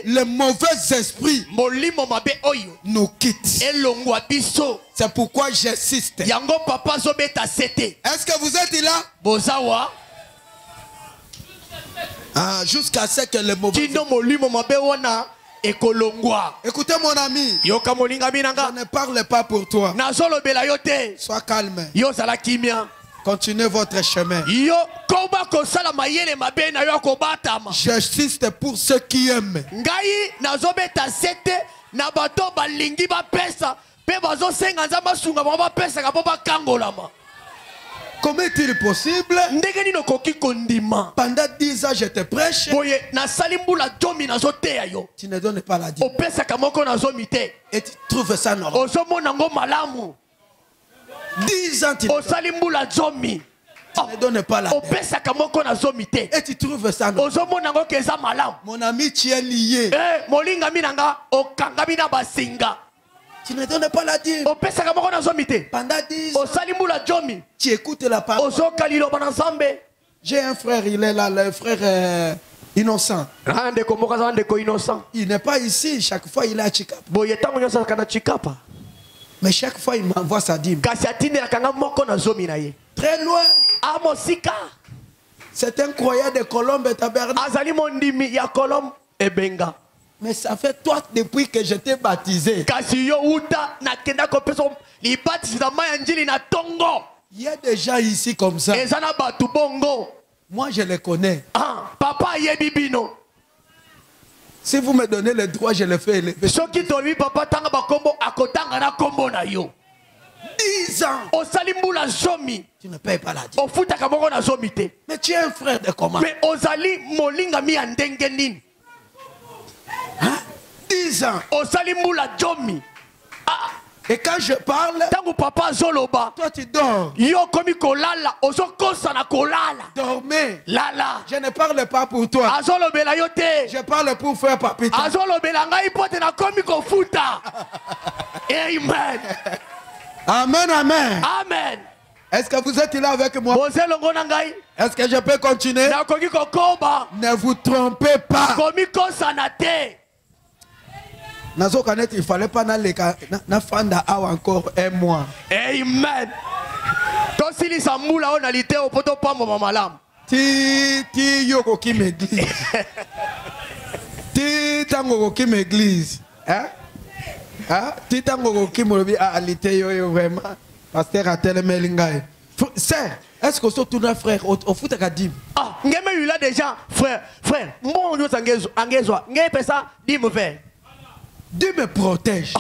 le mauvais esprit nous quitte. C'est pourquoi j'insiste. Est-ce que vous êtes là? Jusqu'à ce que le mauvais écoutez mon ami, je ne parle pas pour toi. Sois calme. Continuez votre chemin. J'insiste pour ceux qui aiment. Comment est-il possible? Pendant 10 ans, je te prêche. Tu ne donnes pas la dîme. Et tu trouves ça normal. 10 ans, tu ne donnes pas la dîme. Et tu trouves ça normal. Mon ami, tu es lié. Tu ne donnes pas la dîme. Pendant 10 ans, tu écoutes la parole. J'ai un frère, il est là, le frère innocent. Il n'est pas ici, chaque fois il est à Chikapa. Mais chaque fois il m'envoie sa dîme. Très loin. C'est un croyant de Colombe et Tabernacle. Mais ça fait toi depuis que je t'ai baptisé. Il y a des gens ici comme ça. Moi je les connais. Si vous me donnez le droit, je le fais élever. 10 ans. Tu ne payes pas la dîme. Mais tu es un frère de comment? 10 ans. Et quand je parle, toi tu dors. Dormez. Je ne parle pas pour toi. Je parle pour frère Papita. Amen. Amen, amen. Amen. Est-ce que vous êtes là avec moi? Est-ce que je peux continuer? Ne vous trompez pas. Il ne fallait pas na fanda encore un mois. Amen. Ti yoko ki m'église. Ti tango ki m'église. Hein? Ti tango ki molobi alité yo vraiment. Pasteur a tellement lingai. Est-ce que c'est tout un frère au foot à dim? Ngeme eu là déjà frère. Mon yo angezwa. Ngeme pesa dim frère. Dieu me protège.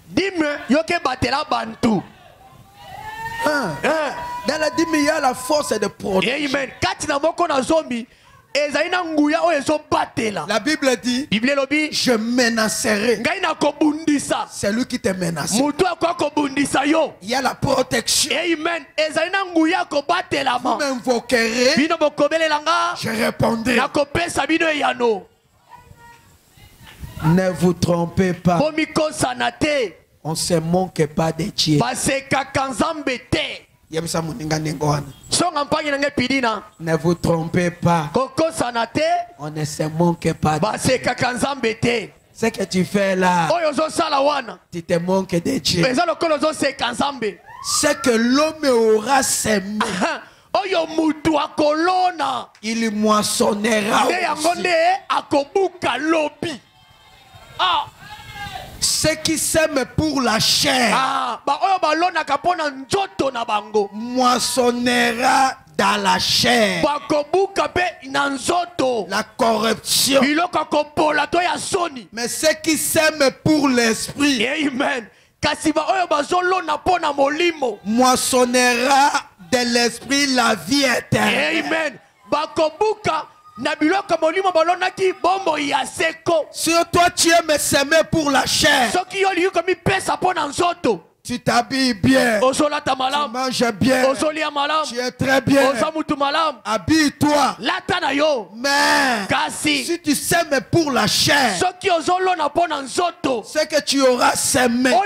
Dim yo ke batela bantu. Dans la dîme, il y a la force de protéger. Amen. La Bible dit, je menacerai celui qui te menace. Il y a la protection. Amen. Vous m'invoquerez, je répondrai. Ne vous trompez pas. On ne se moque pas de Dieu. Ne vous trompez pas. On ne se moque pas de Dieu. Ce que tu fais là, tu te moques de Dieu. Ce que l'homme aura semé, il moissonnera aussi. Ceux qui s'aiment pour la chair moissonnera dans la chair la corruption. Mais ceux qui s'aiment pour l'esprit moissonnera de l'esprit la vie éternelle. Amen. Sur toi tu aimes s'aimer pour la chair. Tu t'habilles bien. Tu manges bien. Tu es très bien. Habille-toi. Mais si tu sèmes pour la chair, c'est que tu auras semé. C'est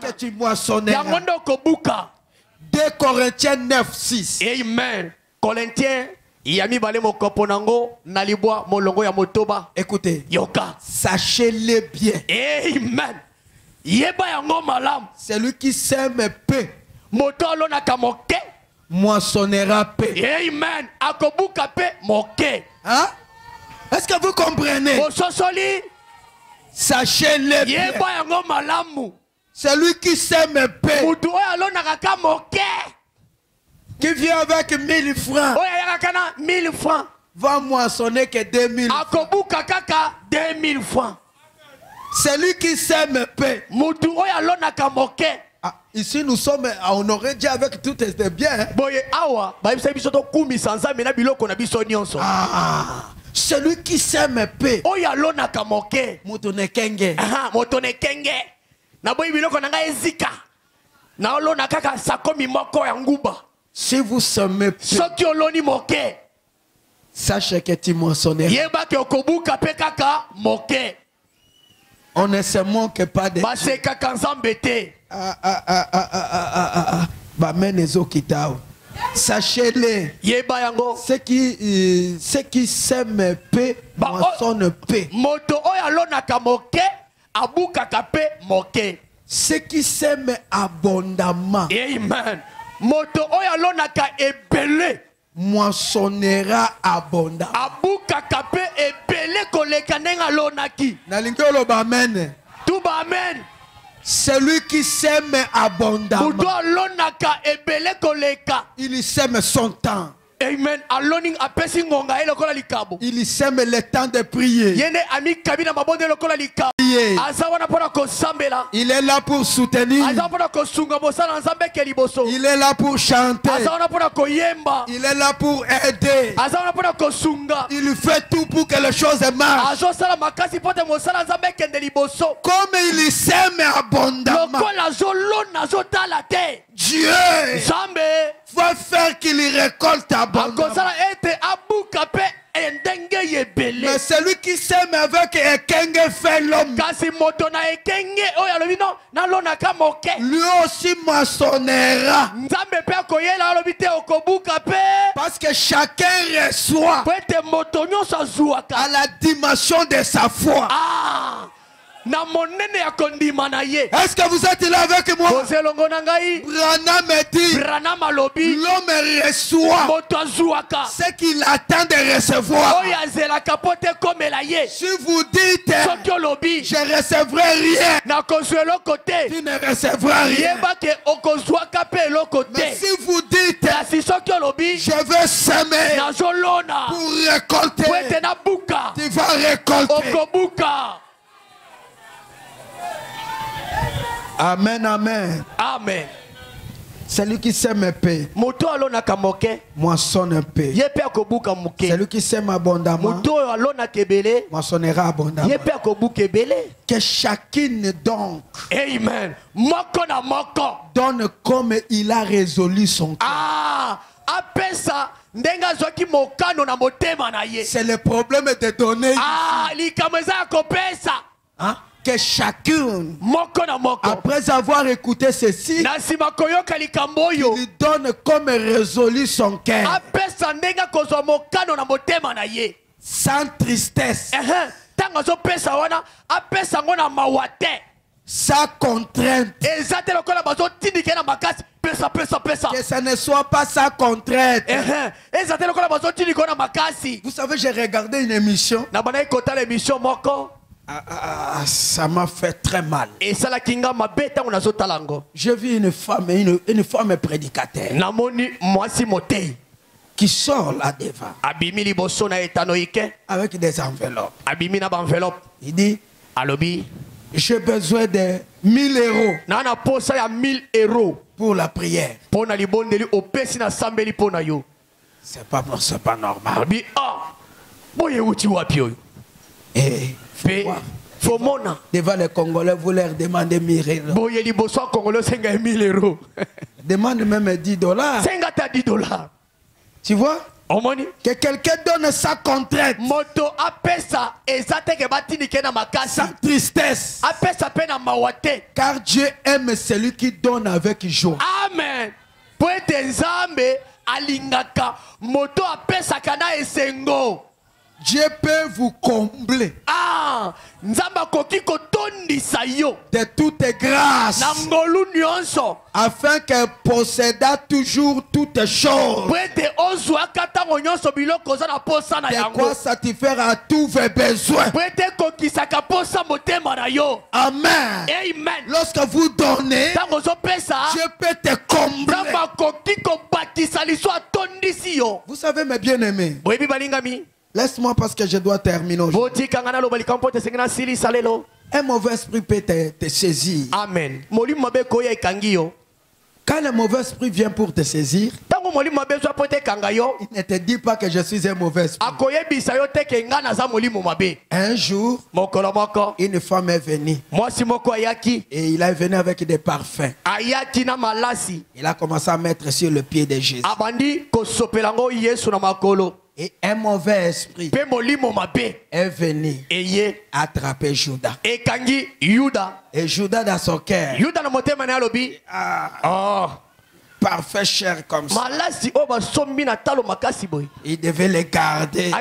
que tu moissonneras. 2 Corinthiens 9, 6. Amen. Corinthiens. Écoutez, sachez-le bien. Amen. Celui qui sème peu moissonnera peu. Amen. Hein? Est-ce que vous comprenez? Sachez-le bien. Celui qui sème peu, qui vient avec 1000 francs, va moissonner que 2000 francs. Celui qui sème peu. Ici nous sommes, on aurait dit avec tout est bien. Celui qui sème peu. Si vous semez peu, sachez que tu moissonneras. On ne se manque pas de sachez-le. Ceux qui sèment peu moissonnent peu. Ceux qui sèment abondamment. Amen. Moissonnera abondamment. Amen. Celui qui sème abondamment, il sème son temps. Amen. Il sème le temps de prier. Il est là pour soutenir. Il est là pour chanter. Il est là pour aider. Il fait tout pour que les choses marchent. Comme il sème abondamment, Dieu va faire qu'il récolte abondamment. Mais celui qui sème avec Ekenge fait l'homme. Lui aussi moissonnera. Parce que chacun reçoit à la dimension de sa foi. Est-ce que vous êtes là avec moi? Branham dit, l'homme reçoit ce qu'il attend de recevoir. Si vous dites, je ne recevrai rien, tu ne recevras rien. Mais si vous dites, je veux semer pour récolter, tu vas récolter. Amen, amen. Amen. Celui qui sème peu moissonne peu. Celui qui sème abondamment moissonnera abondamment. Que chacune donc donne comme il a résolu son cœur. C'est le problème de donner. Hein? Que chacun, après avoir écouté ceci, il donne comme résolu son cœur, sans tristesse, sans contrainte. Que ça ne soit pas sans contrainte. Vous savez, j'ai regardé une émission. Ça m'a fait très mal. J'ai vu une femme prédicateur qui sort là devant avec des enveloppes. Il dit, j'ai besoin de 1000 euros pour la prière. C'est pas normal. Et Devant les Congolais, vous leur demandez 1000 euros. Demande même 10 $. Tu vois? Que quelqu'un donne sa contrainte, sa tristesse, car Dieu aime celui qui donne avec joie. Amen. Dieu peut vous combler de toutes grâces, afin qu'elle posséda toujours toutes choses, de quoi satisfaire à tous vos besoins. Amen. Lorsque vous donnez, Dieu peut te combler. Vous savez, mes bien-aimés, laisse-moi parce que je dois terminer aujourd'hui. Un mauvais esprit peut te saisir. Amen. Quand le mauvais esprit vient pour te saisir, il ne te dit pas que je suis un mauvais esprit. Un jour, une femme est venue. Et il est venu avec des parfums. Il a commencé à mettre sur le pied de Jésus. Et un mauvais esprit est venu attraper Judas. Et Judas dans son cœur, parfait cher comme ça, il devait les garder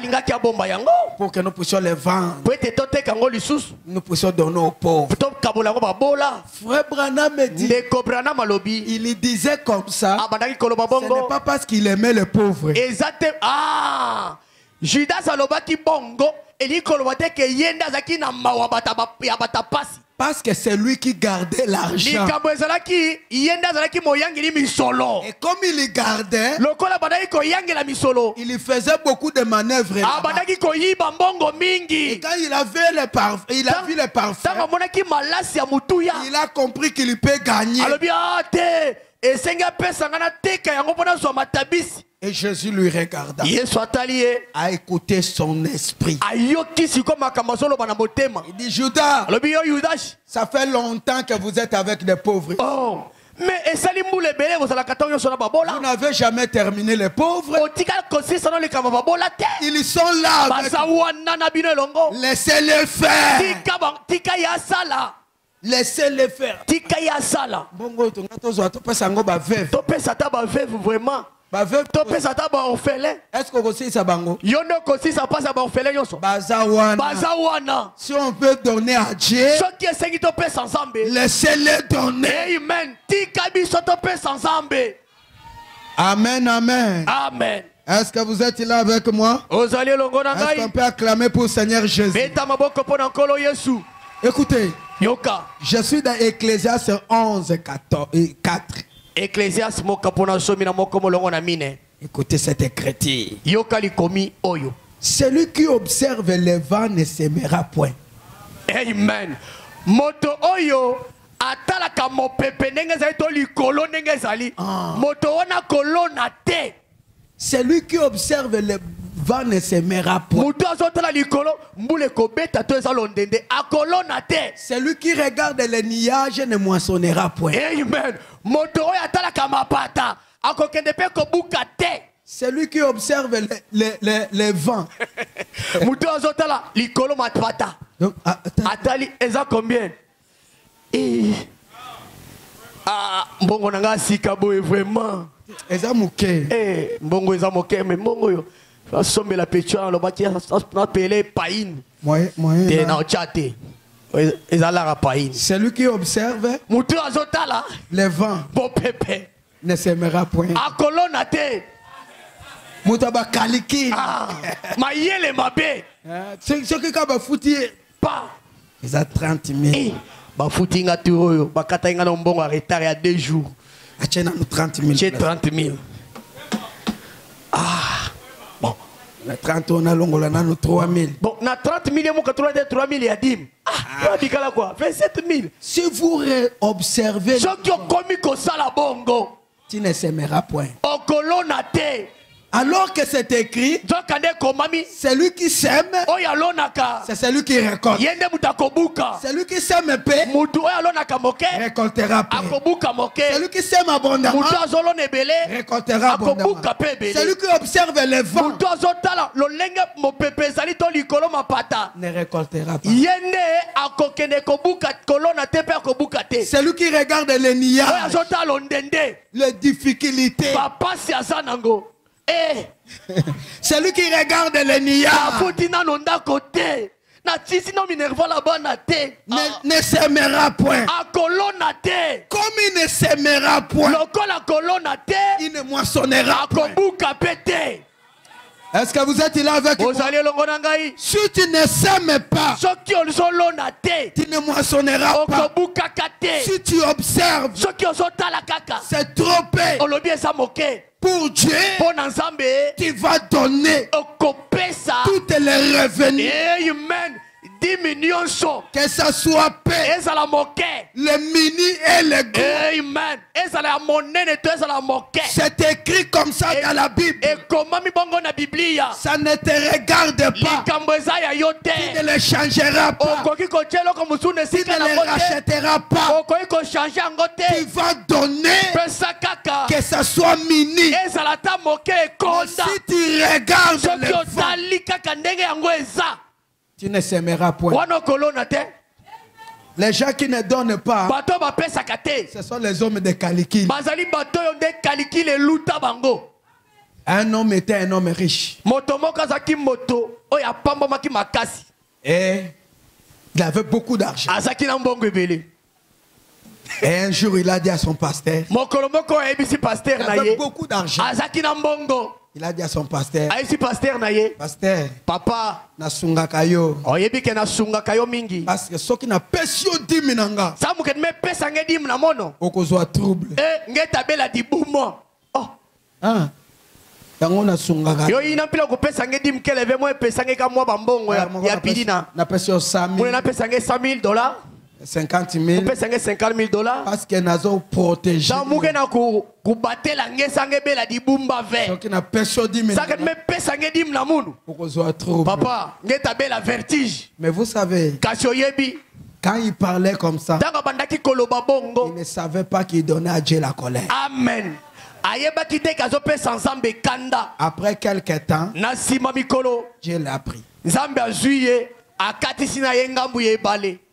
pour que nous puissions les vendre, nous puissions donner aux pauvres. Frère Branham me dit, il disait comme ça, ce n'est pas parce qu'il aimait les pauvres. Judas alobaki bongo elikolobate ke yenda zaki na mawabata ya batapasi. Parce que c'est lui qui gardait l'argent. Et comme il le gardait, il faisait beaucoup de manœuvres. Et quand il a vu les parfums, il a compris qu'il peut gagner. Et Jésus lui regarda, a écouté son esprit. Il dit, Judas, ça fait longtemps que vous êtes avec des pauvres. Mais vous n'avez jamais terminé les pauvres. Ils sont là. Laissez-les faire. Laissez-les faire. Est-ce que aussi ça bango? Si on veut donner à Dieu, laissez-les donner. Amen, amen. Amen. Est-ce que vous êtes là avec moi? Est-ce qu'on peut acclamer pour le Seigneur Jésus? Écoutez, je suis dans Ecclésiaste 11, 4. Écoutez cette écriture. Celui qui observe les vents ne s'aimera point. Amen. Moto oyo atalaka mopepe ndenge zali to likolo ndenge zali. Moto ona kolona te. Celui qui observe les vents ne s'aimera point. Celui qui regarde les nuages ne moissonnera point. Amen. Celui qui observe les vents. Donc, atali eza combien? Mbongo nanga sika boye vraiment. Eza muke. Mbongo eza muke mais mbongo yo. Sombe la pétua le bâti na pelé païn. Moi. T'es na chate. Eza la païn. Celui qui observe mutu azotala les vents. Bon pépé. Ne s'aimera point. Akolona te. Mutaba kaliki. Mayele mabe. Ce qui kaba fouti pas. Ils ont 30 000. Ba fouti nga tuoyo, ba kata nga no mbongo a retard ya 2 jours. Achena 30 000. J'ai 30 000. Bon. Na 30 on a longola na 3 000. Bon, na 30 000 mo 3 000 ya dim. Bikala quoi? 27 000. Si vous observez ce qui ont commis ko sala bongo, tu ne s'aimeras point. Okolona te. Alors que c'est écrit, celui qui sème, c'est celui qui récolte. Celui qui sème paix, récoltera paix. Celui qui sème abondamment, récoltera abondamment. Celui qui observe les vents, ne récoltera pas. Celui qui regarde les nuages, les difficultés, celui qui regarde les nuages ne s'aimera point. Comme il ne s'aimera point, il ne moissonnera point. Est-ce que vous êtes là avec moi? Si tu ne sèmes pas, tu ne moissonneras pas. Si tu observes, c'est trop peu. Pour Dieu, tu vas donner toutes les revenus. Que ça soit paix, le mini et le gros. C'est écrit comme ça dans la Bible. Ça ne te regarde pas. Tu ne le changeras pas. Tu ne le rachèteras pas. Tu vas donner, que ça soit mini. Si tu regardes le vent, tu ne s'aimeras point. Les gens qui ne donnent pas, ce sont les hommes de calcul. Un homme était un homme riche. Et il avait beaucoup d'argent. Et un jour, il a dit à son pasteur, il avait beaucoup d'argent. Il a dit à son pasteur, pasteur, papa, nasunga kayo. Parce que ceux qui n'a pas su diminanga, okozwa trouble. Ah, tango nasunga kayo. Na pesa 100,000. 50,000 parce que nous avons protégé. Papa, mais vous savez, quand il parlait comme ça, il ne savait pas qu'il donnait à Dieu la colère. Amen. Après quelques temps, Dieu l'a pris.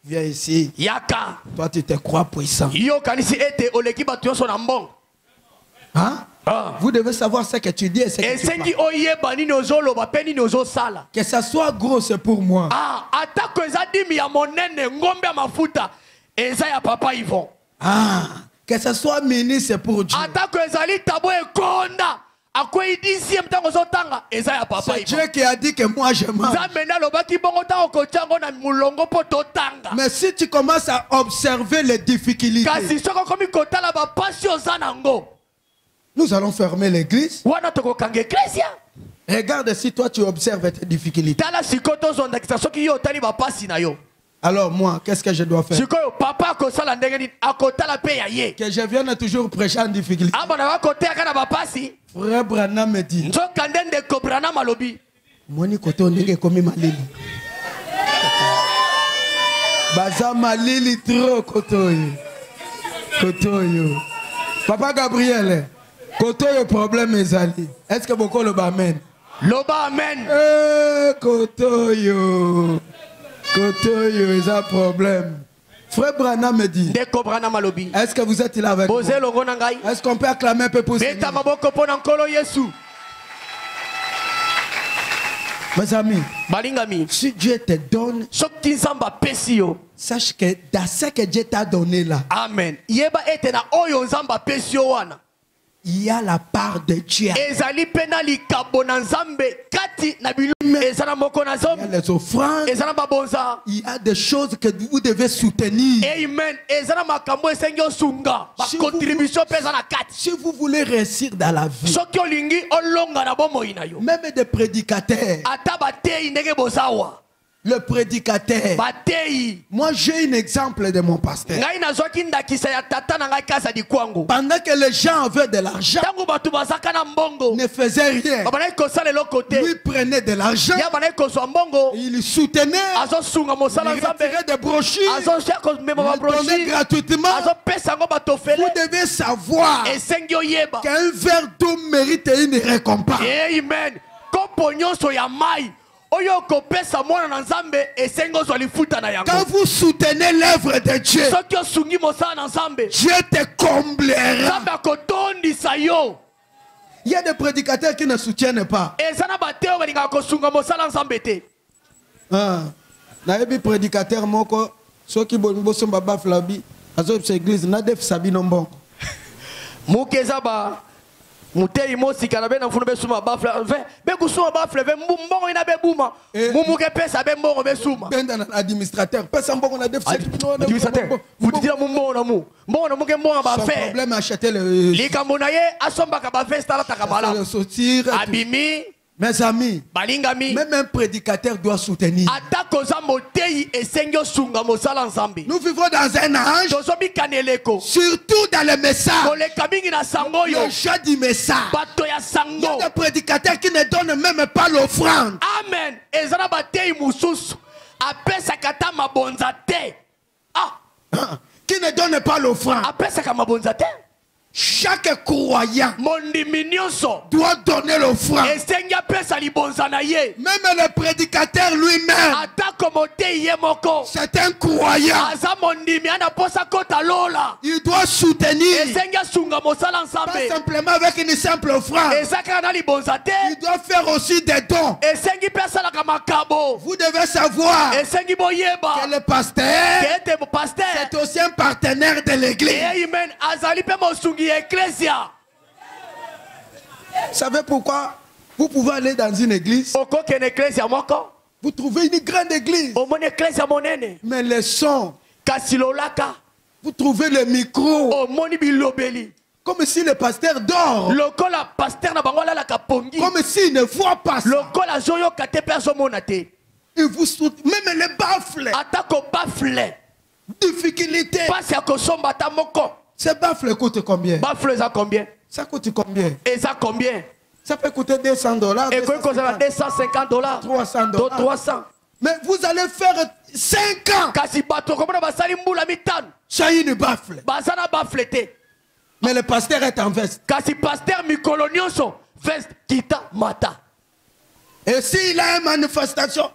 Viens ici. Toi, tu te crois puissant. Hein? Vous devez savoir ce que tu dis et ce que tu parles. Que ça soit gros, c'est pour moi. Que ça soit mini, c'est pour Dieu. C'est Dieu qui a dit que moi je mange. Mais si tu commences à observer les difficultés, nous allons fermer l'église. Regarde si toi tu observes tes difficultés. Alors moi, qu'est-ce que je dois faire? Que je vienne toujours prêcher en difficulté. Frère Branham me dit, Moni koto ndenge komi malili. Baza malili trop kotoyo. Kotoyo. Papa Gabriel, kotoyo problème ezali. Est-ce que beaucoup le amen? Loba amen. Kotoyo. Kotoyo, il y a un problème. Frère Branham me dit, est-ce que vous êtes là avec moi? Est-ce qu'on peut acclamer un peu pour Seigneur? Mes amis, si Dieu te donne, sache que dans ce que Dieu t'a donné là, amen, il y a la part de Dieu. Il y a les offrandes. Il y a des choses que vous devez soutenir. Amen. Si vous voulez réussir dans la vie, même des prédicateurs, le prédicateur. Moi, j'ai un exemple de mon pasteur. Pendant que les gens avaient de l'argent, ne faisaient rien. Lui prenait de l'argent, il soutenait, il retirait des brochures, il donnait gratuitement. Vous devez savoir qu'un verre d'eau mérite une récompense. Amen. Quand vous soutenez l'œuvre de Dieu, Dieu te comblera. Il y a des prédicateurs qui ne soutiennent pas. Naebi prédicateur moko soki boso baba flabi azo église na def sabi nombon. Mukezaba mutei mosi kana be na funu be suma bafla ve be kusuma bafla ve mbongo ina be buma mumuke pesa be mbongo be suma benda na administrateur pesa mbongo na def administrateur vous dites mbongo na mu mbongo na muke mbongo ba fait problème acheter le likambo na ye asomba ka ba fait stala takamala abimi. Mes amis, même un prédicateur doit soutenir. Nous vivons dans un âge, surtout dans le message, le choix du message. Il y a des prédicateurs qui ne donnent même pas l'offrande. Amen. Qui ne donnent pas l'offrande. Chaque croyant doit donner l'offrande. Même le prédicateur lui-même, c'est un croyant. Il doit soutenir. Pas simplement avec une simple offrande. Il doit faire aussi des dons. Vous devez savoir que le pasteur, c'est aussi un partenaire de l'église. Vous savez pourquoi vous pouvez aller dans une église, vous trouvez une grande église, mais le son, vous trouvez le micro, comme si le pasteur dort, comme s'il ne voit pas ça. Et vous même les baffles, difficultés. Ces baffles coûtent combien? Baffles ça combien? Ça coûte combien? Et ça combien? Ça peut coûter $200. Et quoi $250? $300. Mais vous allez faire 5 ans. C'est une baffle. Mais le pasteur est en veste. Et s'il a une manifestation,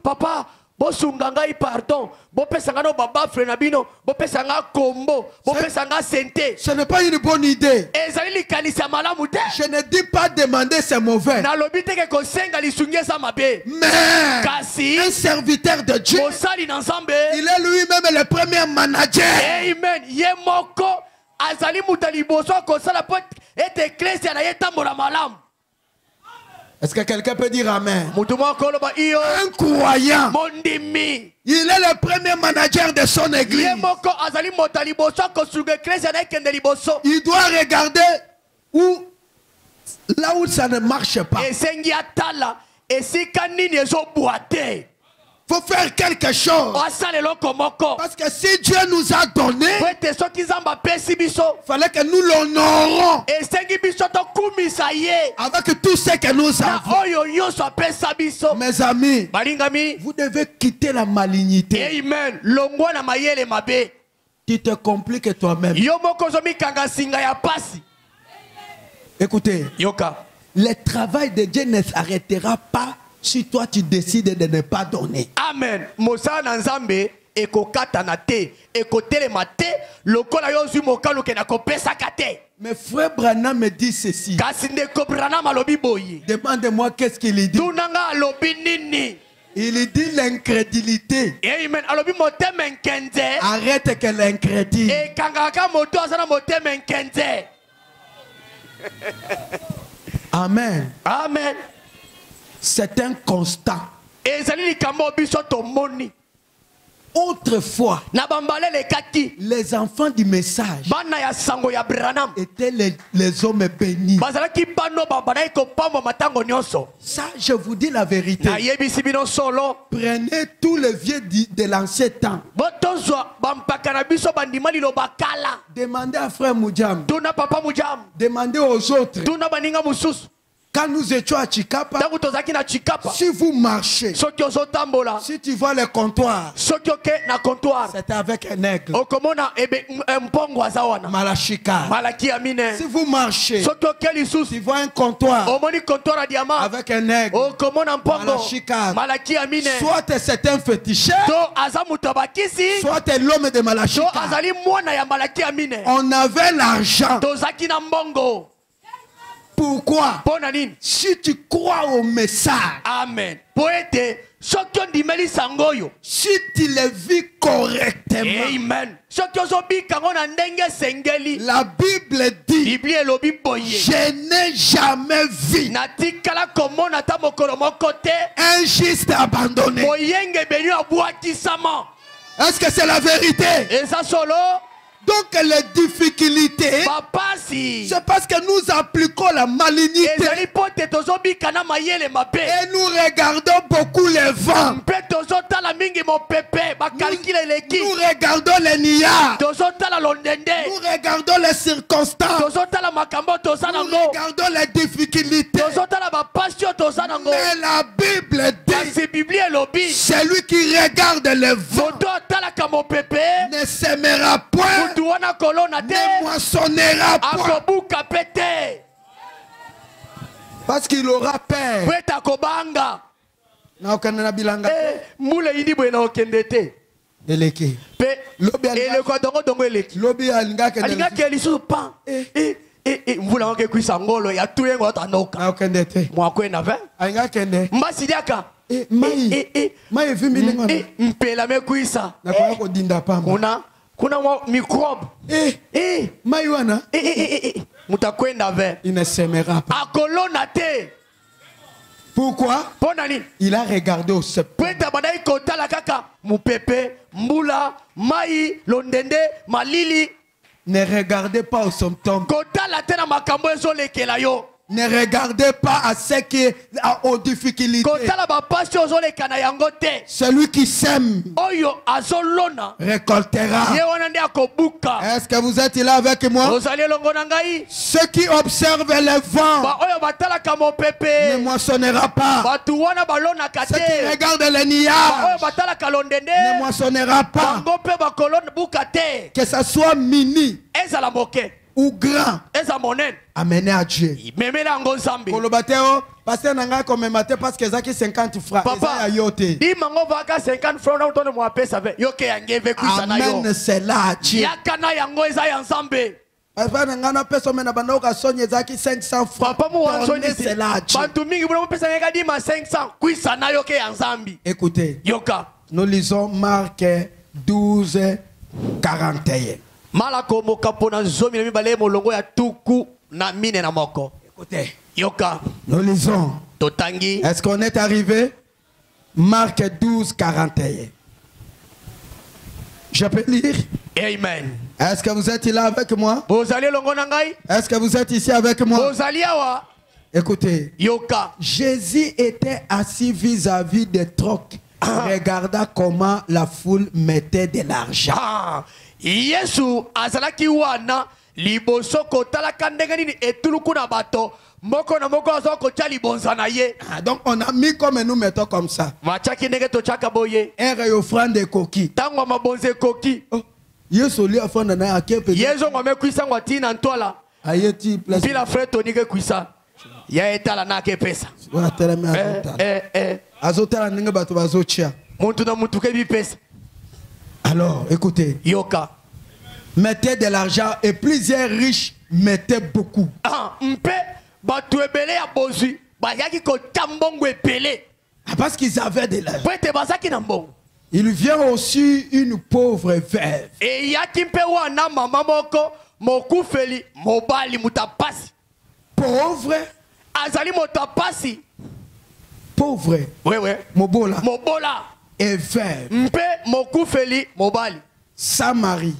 papa, bosungangai pardon, bopesanga baba frena bino, bopesanga kombo, bopesanga sente. Ce n'est pas une bonne idée. Ezali kanisa malamu te. Je ne dis pas demander c'est mauvais. Na lobite ke kosenga lisungie sa mabe. Mais kasi un serviteur de Dieu, mosali na nzambe, il est lui-même le premier manager. Amen. Yemoko azali mutali boso ko sala pot et ecclesia na yetambola malamu. Est-ce que quelqu'un peut dire amen? Un croyant, il est le premier manager de son église. Il doit regarder là où ça ne marche pas. Il faut faire quelque chose. Parce que si Dieu nous a donné, il fallait que nous l'honorons avec tout ce que nous avons. Mes amis, vous devez quitter la malignité. Amen. Tu te compliques toi-même. Écoutez, le travail de Dieu ne s'arrêtera pas si toi tu décides de ne pas donner. Amen. Mosa nanzambe ekokata na te, ekotelema te, lokola yo zui mokalu ke na kopesa kate. Mais frère Branham me dit ceci. Kasi ndeko Branham alobi boye. Demande-moi qu'est-ce qu'il dit. Tunanga alobi nini? Il dit l'incrédulité. Amen. Alobi motema nkenze. Arrête que l'incrédule. E kangaka moto azana motema nkenze. Amen. Amen. C'est un constat. Autrefois, les enfants du message étaient les hommes bénis. Ça, je vous dis la vérité. Prenez tous les vieux de l'ancien temps. Demandez à frère Moudjam. Demandez aux autres. Quand nous étions à Chikapa, si vous marchez, si tu vois le comptoir, c'était avec un aigle. Malachika. Si vous marchez, tu vois un comptoir avec un aigle. Malachika. Soit c'est un féticheur, soit c'est l'homme de Malachika. On avait l'argent. Pourquoi? Si tu crois au message, amen. Si tu le vis correctement, amen. La Bible dit, je n'ai jamais vu un juste abandonné. Est-ce que c'est la vérité? Donc les difficultés, c'est parce que nous appliquons la malignité et nous regardons beaucoup les vents. Nous regardons les niais. Nous regardons les circonstances. Nous regardons les difficultés. Mais la Bible dit, celui qui regarde les vents ne s'aimera point, ne moissonnera point, parce qu'il aura peur. kuna microbe mutakwenda vers, il ne s'aimera pas. Akolona te. Pourquoi? Il a regardé au septembre. Mbula, mai, londende, malili. Ne regardez pas au symptômes. Ne regardez pas à ce qui est aux difficultés. Celui qui sème récoltera. Est-ce que vous êtes là avec moi? Ceux qui observent les vents ne moissonnera pas. Ceux qui regardent les nuages ne moissonnera pas. Que ça soit mini ou grand, amené à Dieu. Kolobateo, pasteur nanga comme matin parce que zaki 50 francs. Papa, yote. Di mango vaka 50 francs na utono mo pesa ve. Yoke yangeve kuisa na yo. Amen, c'est là Dieu. Yakana yango eza ya nzambe. Papa nanga na pesa mena banda ka sonye zaki 500 francs. Papa mo sonye c'est là Dieu. Bantu mingi buna pesa ngaka di ma 500 kuisa na yoke ya nzambi. Écoutez. Yoka. Nous lisons Marc 12 41. Malako mokapona zomi na mibale molongo ya tuku na mine na moko. Écoutez. Yoka. Nous lisons. Totangi. Est-ce qu'on est arrivé? Marc 12 41. Je peux lire? Amen. Est-ce que vous êtes là avec moi? Est-ce que vous êtes ici avec moi? Écoutez. Yoka. Jésus était assis vis-à-vis des trocs. Regarda comment la foule mettait de l'argent. Yesu azalaki wana liboso kotala kandenge nini etuluku na bato moko na moko azo kotia libonza na ye. Donc on a mis comme nous mettons comme ça. Machaki ndenge tochaka boye. Ere offrande de coquille. Tango mabonze koki. Yesu li offrande na akepe. Yesu ngome kuisa ngwati na ntola. Ayeti place. Bila frère tonike kuisa. Ya etala na ke pesa. Wa teleme azotala. Azotala ndenge bato bazochia. Muntu na muntu ke bi pesa. Alors, écoutez. Yoka. Mettez de l'argent et plusieurs riches mettaient beaucoup. Parce qu'ils avaient de l'argent. Il vient aussi une pauvre veuve. Pauvre. Azali motapasi. Pauvre. Oui. Mobola. Mobola. est veuve. Mpe mokufeli mobali. Sa mari.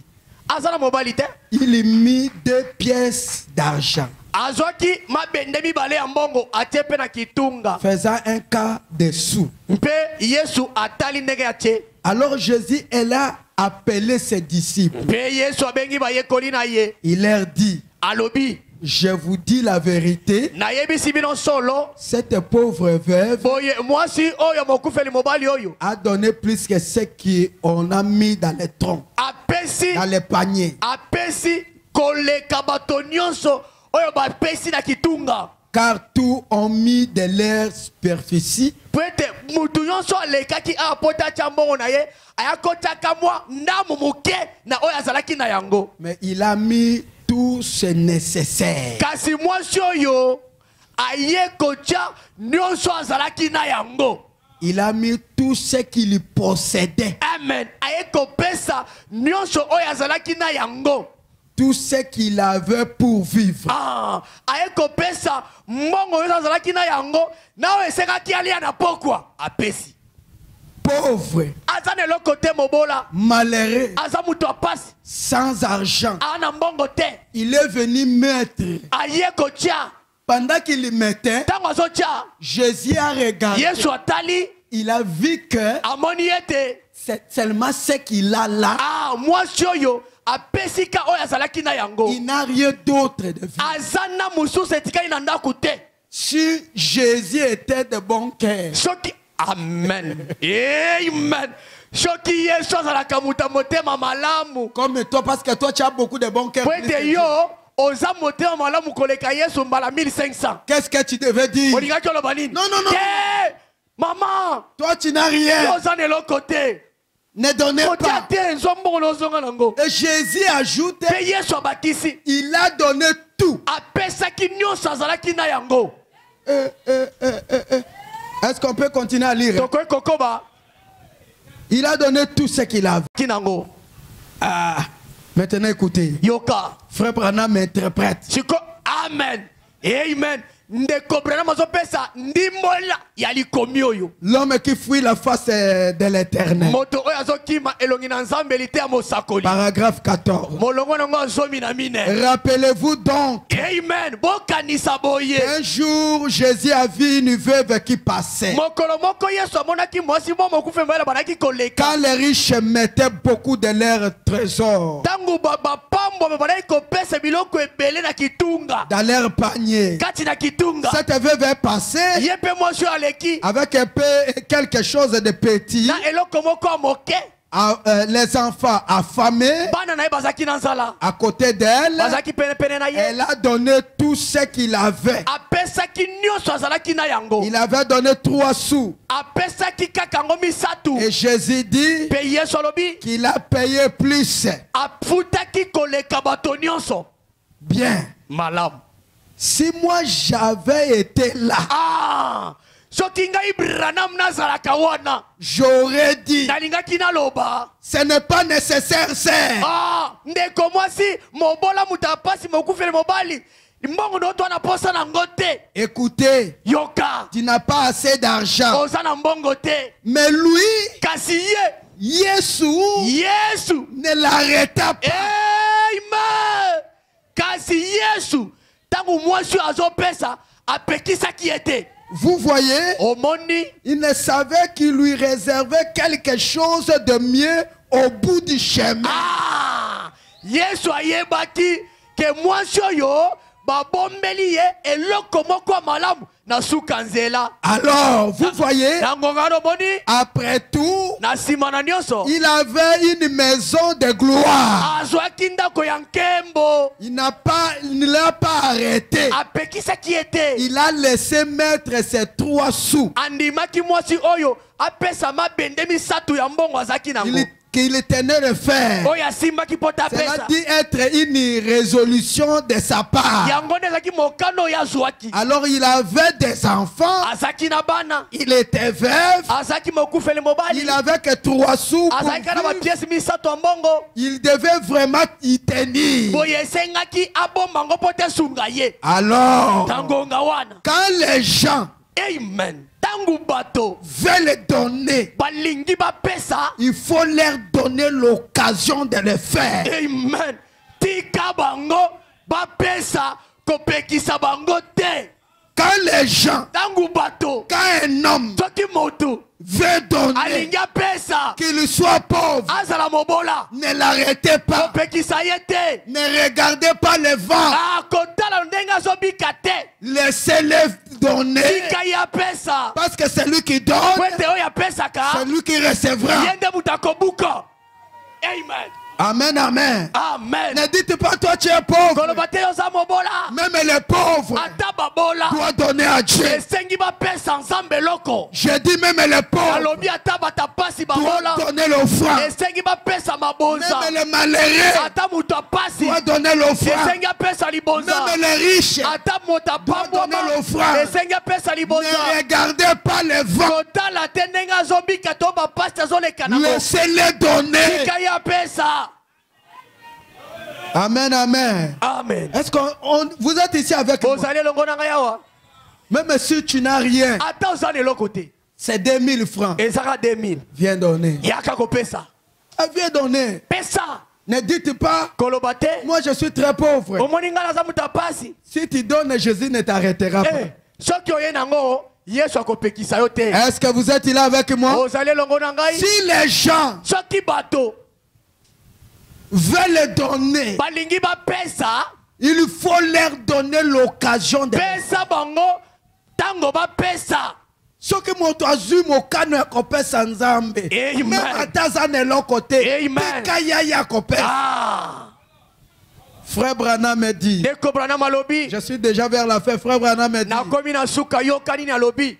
Azana mobali te. Il y mit 2 pièces d'argent. Azwaki mabende mibale ya mbongo atepe na kitunga. Faisant un quart de sous. Mpe Yesu atali ndenge ya tie. Alors Jésus, elle a appelé ses disciples. Mpe Yesu abengi ba yekoli na ye. Il leur dit, Alobi. Je vous dis la vérité. Na yebisi bino solo. Cette pauvre veuve mwasi oyo mokufeli mobali oyo a donné plus que ce qu'on a mis dans les troncs, apesi dans les paniers. Apesi koleka bato nyonso oyo bapesi na kitunga. Car tous ont mis de leur superficie. Pwete mutu nyonso alekaki apota chambongo na ye ayakotaka mwa ndamu muke na oyo azalaki na yango. Mais il a mis tout ce nécessaire. Kasi mwasi oyo aye kocha nyonso azalaki na yango. Il a mis tout ce qu'il possédait. Amen. Aye kopesa nyonso oyo azalaki na yango. Tout ce qu'il avait pour vivre. Aye kopesa mbongo oyo azalaki na yango na oyo esekaki alia na pokwa apesi. Pauvre, malheureux, sans argent, il est venu mettre. Pendant qu'il mettait, Jésus a regardé. Il a vu que c'est seulement ce qu'il a là. Il n'a rien d'autre de vie. Si Jésus était de bon cœur, amen. Amen. Comme toi, parce que toi tu as beaucoup de bons cœurs. Qu'est-ce que tu devais dire? Non, non, non. Maman, toi tu n'as rien. Ne donnez pas. Et Jésus ajoute, il a donné tout. Est-ce qu'on peut continuer à lire? Il a donné tout ce qu'il avait. Ah, maintenant écoutez. Frère Branham interprète. Amen. Amen. L'homme qui fuit la face de l'Éternel. Paragraphe 14. Rappelez-vous donc qu'un jour Jésus a vu une veuve qui passait. Quand les riches mettaient beaucoup de leurs trésors dans leur panier, cette veuve est passée avec un peu quelque chose de petit. Les enfants affamés à côté d'elle, elle a donné tout ce qu'il avait. Il avait donné 3 sous. Et Jésus dit qu'il a payé plus. Bien. Si moi j'avais été là, j'aurais dit, ce n'est pas nécessaire, sœur. Écoutez, tu n'as pas assez d'argent. Mais lui, Yesu ne l'arrêta pas. Vous voyez, il ne savait qu'il lui réservait quelque chose de mieux au bout du chemin. Alors, vous voyez, après tout, il avait une maison de gloire. Il ne l'a pas arrêté. Il a laissé mettre ses 3 sous. Qu'il tenait de faire. Cela dit être une résolution de sa part. Alors il avait des enfants. Il était veuf. Il avait que 3 sous pour vivre. Il devait vraiment y tenir. Alors, quand les gens veut les donner, il faut leur donner l'occasion de le faire. Amen. Tika bango ba pesa kopekisa bango te. Quand les gens, quand un homme veut donner, qu'il soit pauvre, ne l'arrêtez pas, ne regardez pas le vent, laissez-le donner, parce que c'est lui qui donne, c'est lui qui recevra. Amen. Amen, amen. Amen. Ne dites pas toi tu es pauvre. Même les pauvres doivent donner à Dieu. Je dis même les pauvres doivent donner l'offrande. Même les malheureux doivent donner l'offrande. Même les riches doivent donner l'offrande. Ne regardez pas les vents. Laissez-les donner. Amen, amen. Amen. Est-ce que vous êtes ici avec moi? Même si tu n'as rien, c'est 2000 francs. Viens donner. Viens donner. Ne dites pas, moi je suis très pauvre. Si tu donnes, Jésus ne t'arrêtera pas. Est-ce que vous êtes là avec moi? Si les gens veulent donner, il faut leur donner l'occasion de ce que mon toazu mon kano ya kopesa nzambe même ataza ne lokote kaya kopesa. Frère Branham me dit, je suis déjà vers la fin. Frère Branham me dit,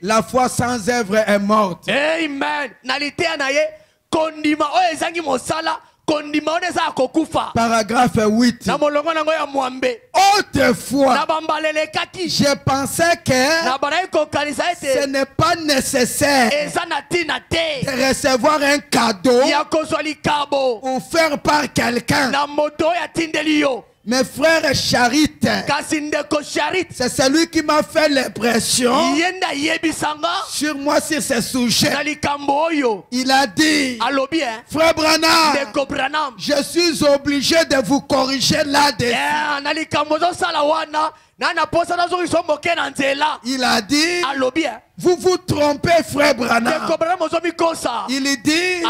la foi sans œuvre est morte. Amen. Paragraphe 8. Autrefois, je pensais que ce n'est pas nécessaire de recevoir un cadeau offert par quelqu'un. Mes frères Charite, c'est celui qui m'a fait l'impression sur moi sur ce sujet. Il a dit, Frère Branham, je suis obligé de vous corriger là-dessus. Il a dit, vous vous trompez, Frère Branham. Il dit,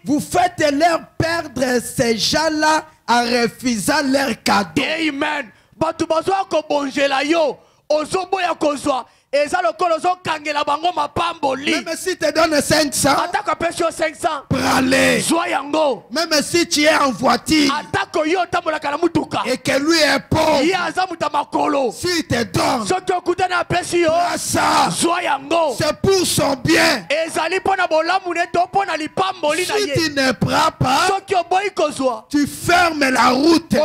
vous faites leur perdre ces gens-là en refusant leur cadeau. Amen. Même si tu donnes 500, prends-les. Même si tu es en voiture et que lui est pauvre, s'il te donne, prends ça. C'est pour son bien. Si tu ne prends pas, tu fermes la route.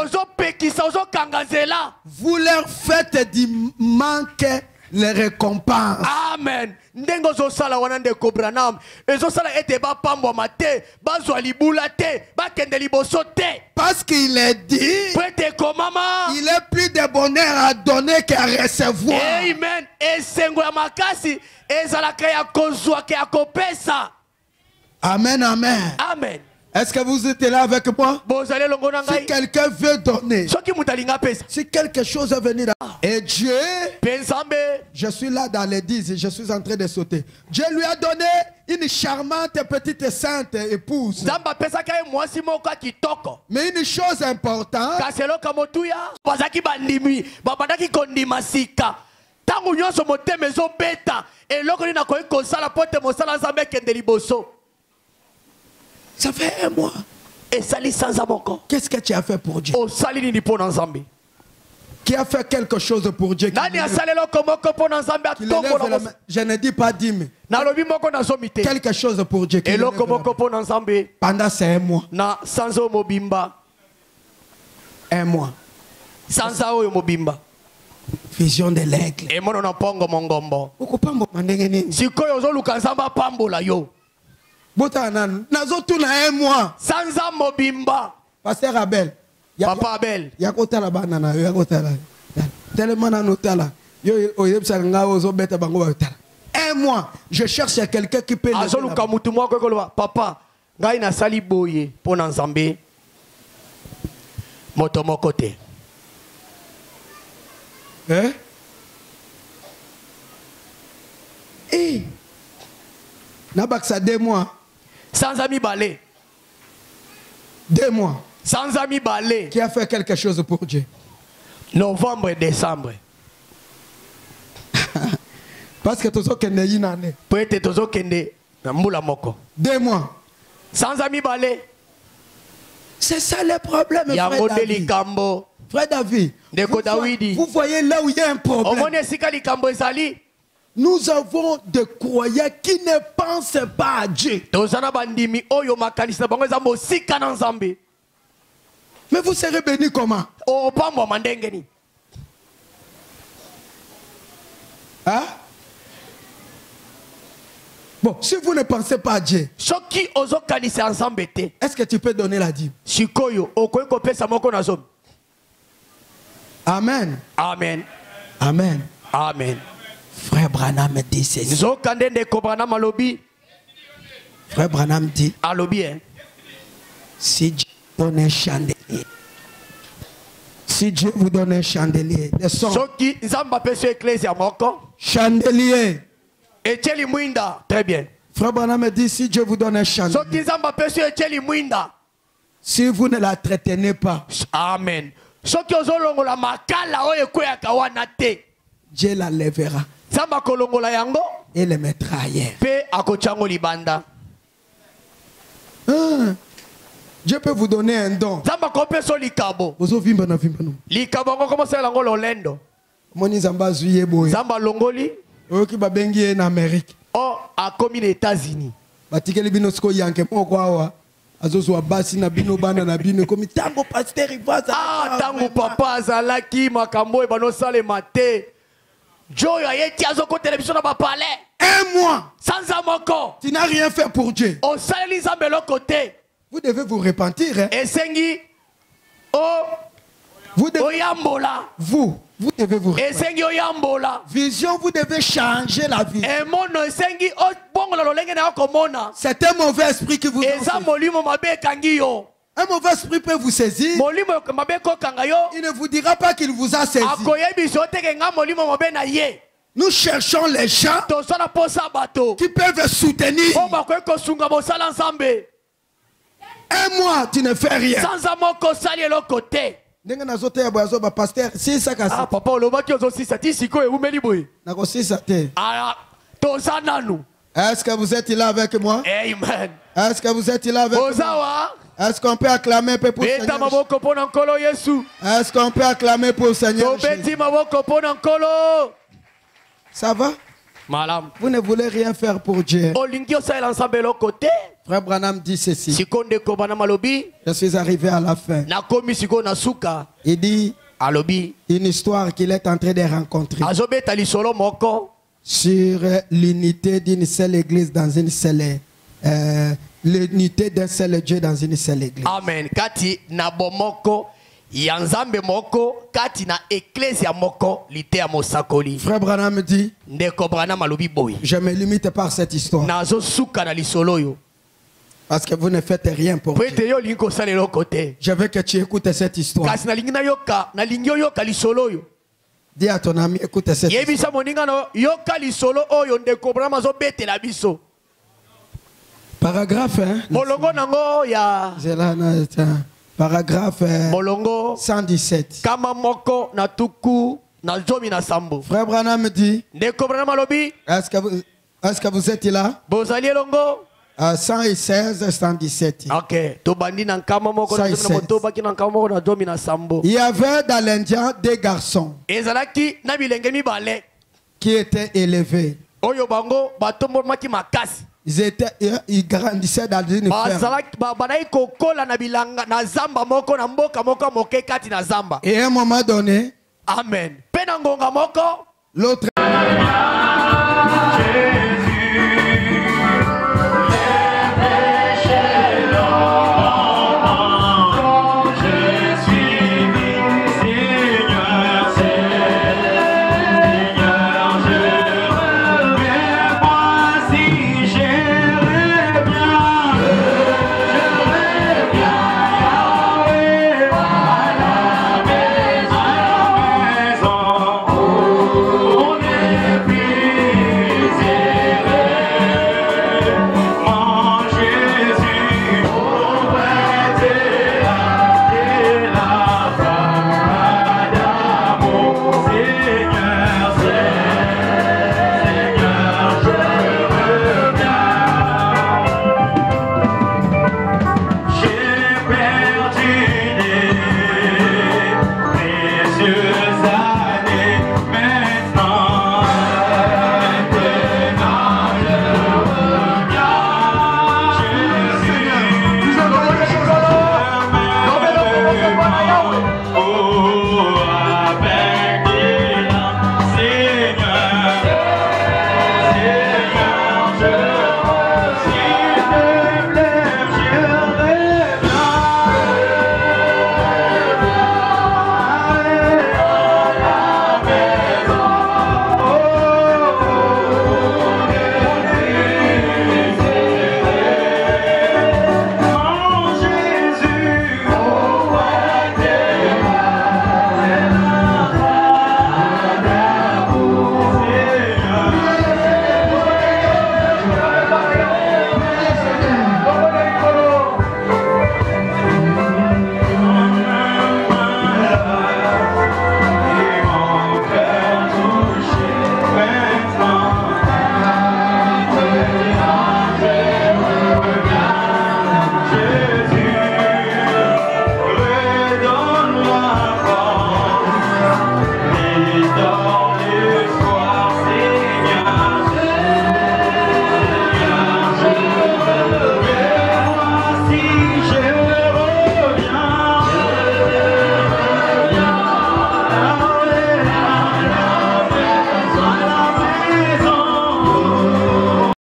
Vous leur faites du manque les récompenses. Amen. Ndengo zo sala wana ndeko Branham ezo sala ete ba pambwa mate bazwa libula te bakende liboso te parce qu'il est dit il est plus de bonheur à donner qu'à recevoir. Amen. Esengo ya makasi ezala kaya kozwa ke akopesa. Amen, amen. Amen. Est-ce que vous êtes là avec moi? Si quelqu'un veut donner, si quelque chose est venu là, et Dieu, je suis là dans l'église, je suis en train de sauter. Dieu lui a donné une charmante petite sainte épouse. Mais une chose importante, ça fait un mois. Qu'est-ce que tu as fait pour Dieu? Qui a fait quelque chose pour Dieu? Je ne dis pas 10 000. Quelque chose pour Dieu. Pendant ces 1 mois. Un mois. Vision de l'aigle. Un mois. Sanza mobimba. Pasteur Abel. Papa Abel. Yakotala banana. Yakotala. Tellement nanotala. Yo oyebsa nga ozo beta bango batala. 1 aidez-moi. Je cherche quelqu'un qui peut l'aider. Papa, ngai na sali boye pour Nzambe. Moto mon côté. Hein? Eh, Nabaksa 2 mois. Sans ami balé. 2 mois. Sans ami balé. Qui a fait quelque chose pour Dieu? Novembre et décembre. Parce que tous kende yinane. Peut-être tous kende na mula moko. 2 mois. Sans ami balé. C'est ça le problème, frère David. Frère David, vous voyez là où il y a un problème. Nous avons des croyants qui ne pensent pas à Dieu. Mais vous serez bénis comment? Hein? Bon, si vous ne pensez pas à Dieu, est-ce que tu peux donner la dîme? Amen. Amen. Amen. Amen. Frère Branham dit ceci. Frère Branham dit, si Dieu donne un chandelier, si Dieu vous donne un chandelier, de son chandelier. Très bien. Frère Branham dit, si Dieu vous donne un chandelier, si vous ne la traitez pas, amen. Dieu la lèvera et le mettra ailleurs. Dieu peut vous donner un don. Oh, à comme les États-Unis. Ah, tango papa azalaki makambo e bano sale mate. Joy ayeti azoko télévision na ba palais. Un mois. Sans amoko. Tu n'as rien fait pour Dieu. On sale les ambelo côté. Vous devez vous repentir. Hein? Et sengi oh vous devez oyambola. Vous devez vous repentir. Et sengi oyambola. Vision, vous devez changer la vie. Et mon sengi oh bongo lo lenge na komona. C'est un mauvais esprit qui vous et ça molimo mabe kangi yo. Un mauvais esprit peut vous saisir. Il ne vous dira pas qu'il vous a saisi. Nous cherchons les gens qui peuvent soutenir. Un mois, tu ne fais rien. Ah, papa, est-ce que vous êtes là avec moi? Amen. Est-ce que vous êtes là avec moi? Est-ce qu'on peut acclamer un peu pour le Seigneur? Est-ce qu'on peut acclamer pour le Seigneur? Ça va? Vous ne voulez rien faire pour Dieu. Frère Branham dit ceci. Je suis arrivé à la fin. Il dit une histoire qu'il est en train de rencontrer sur l'unité d'une seule église dans une seule l'unité d'un seul Dieu dans une seule église. Amen. Kati na bomoko yanzambe moko kati na ecclesia moko lite ya mosakoli. Frère Branham dit, ndeko Branham alobi boy. Je me limite par cette histoire. Nazo suka na lisolo yo. Parce que vous ne faites rien pour Dieu. Je veux que tu écoutes cette histoire. Kasi na lingina yoka na lingyo yoka lisolo yo. Dis à ton ami, écoute cette histoire. Yebisa moninga no yoka lisolo oyo ndeko Branham zo betela biso. Paragraphe, hein? Molongo nango ya. Paragraphe Molongo 117. Kama moko na tuku na jomi na sambo. Frère Branham dit. Ndeko Branham alobi. Est-ce que vous êtes là? Bozali longo. 116, 117. Ok. Tobandi na kama moko na moto baki na kama moko na jomi na sambo. Il y avait dans l'Indien des garçons. Ezalaki na bilenge mibale. Qui étaient élevés. Oyo bango batombo maki makasi. Ils grandissaient dans une ferme. Et à un moment donné, amen. l'autre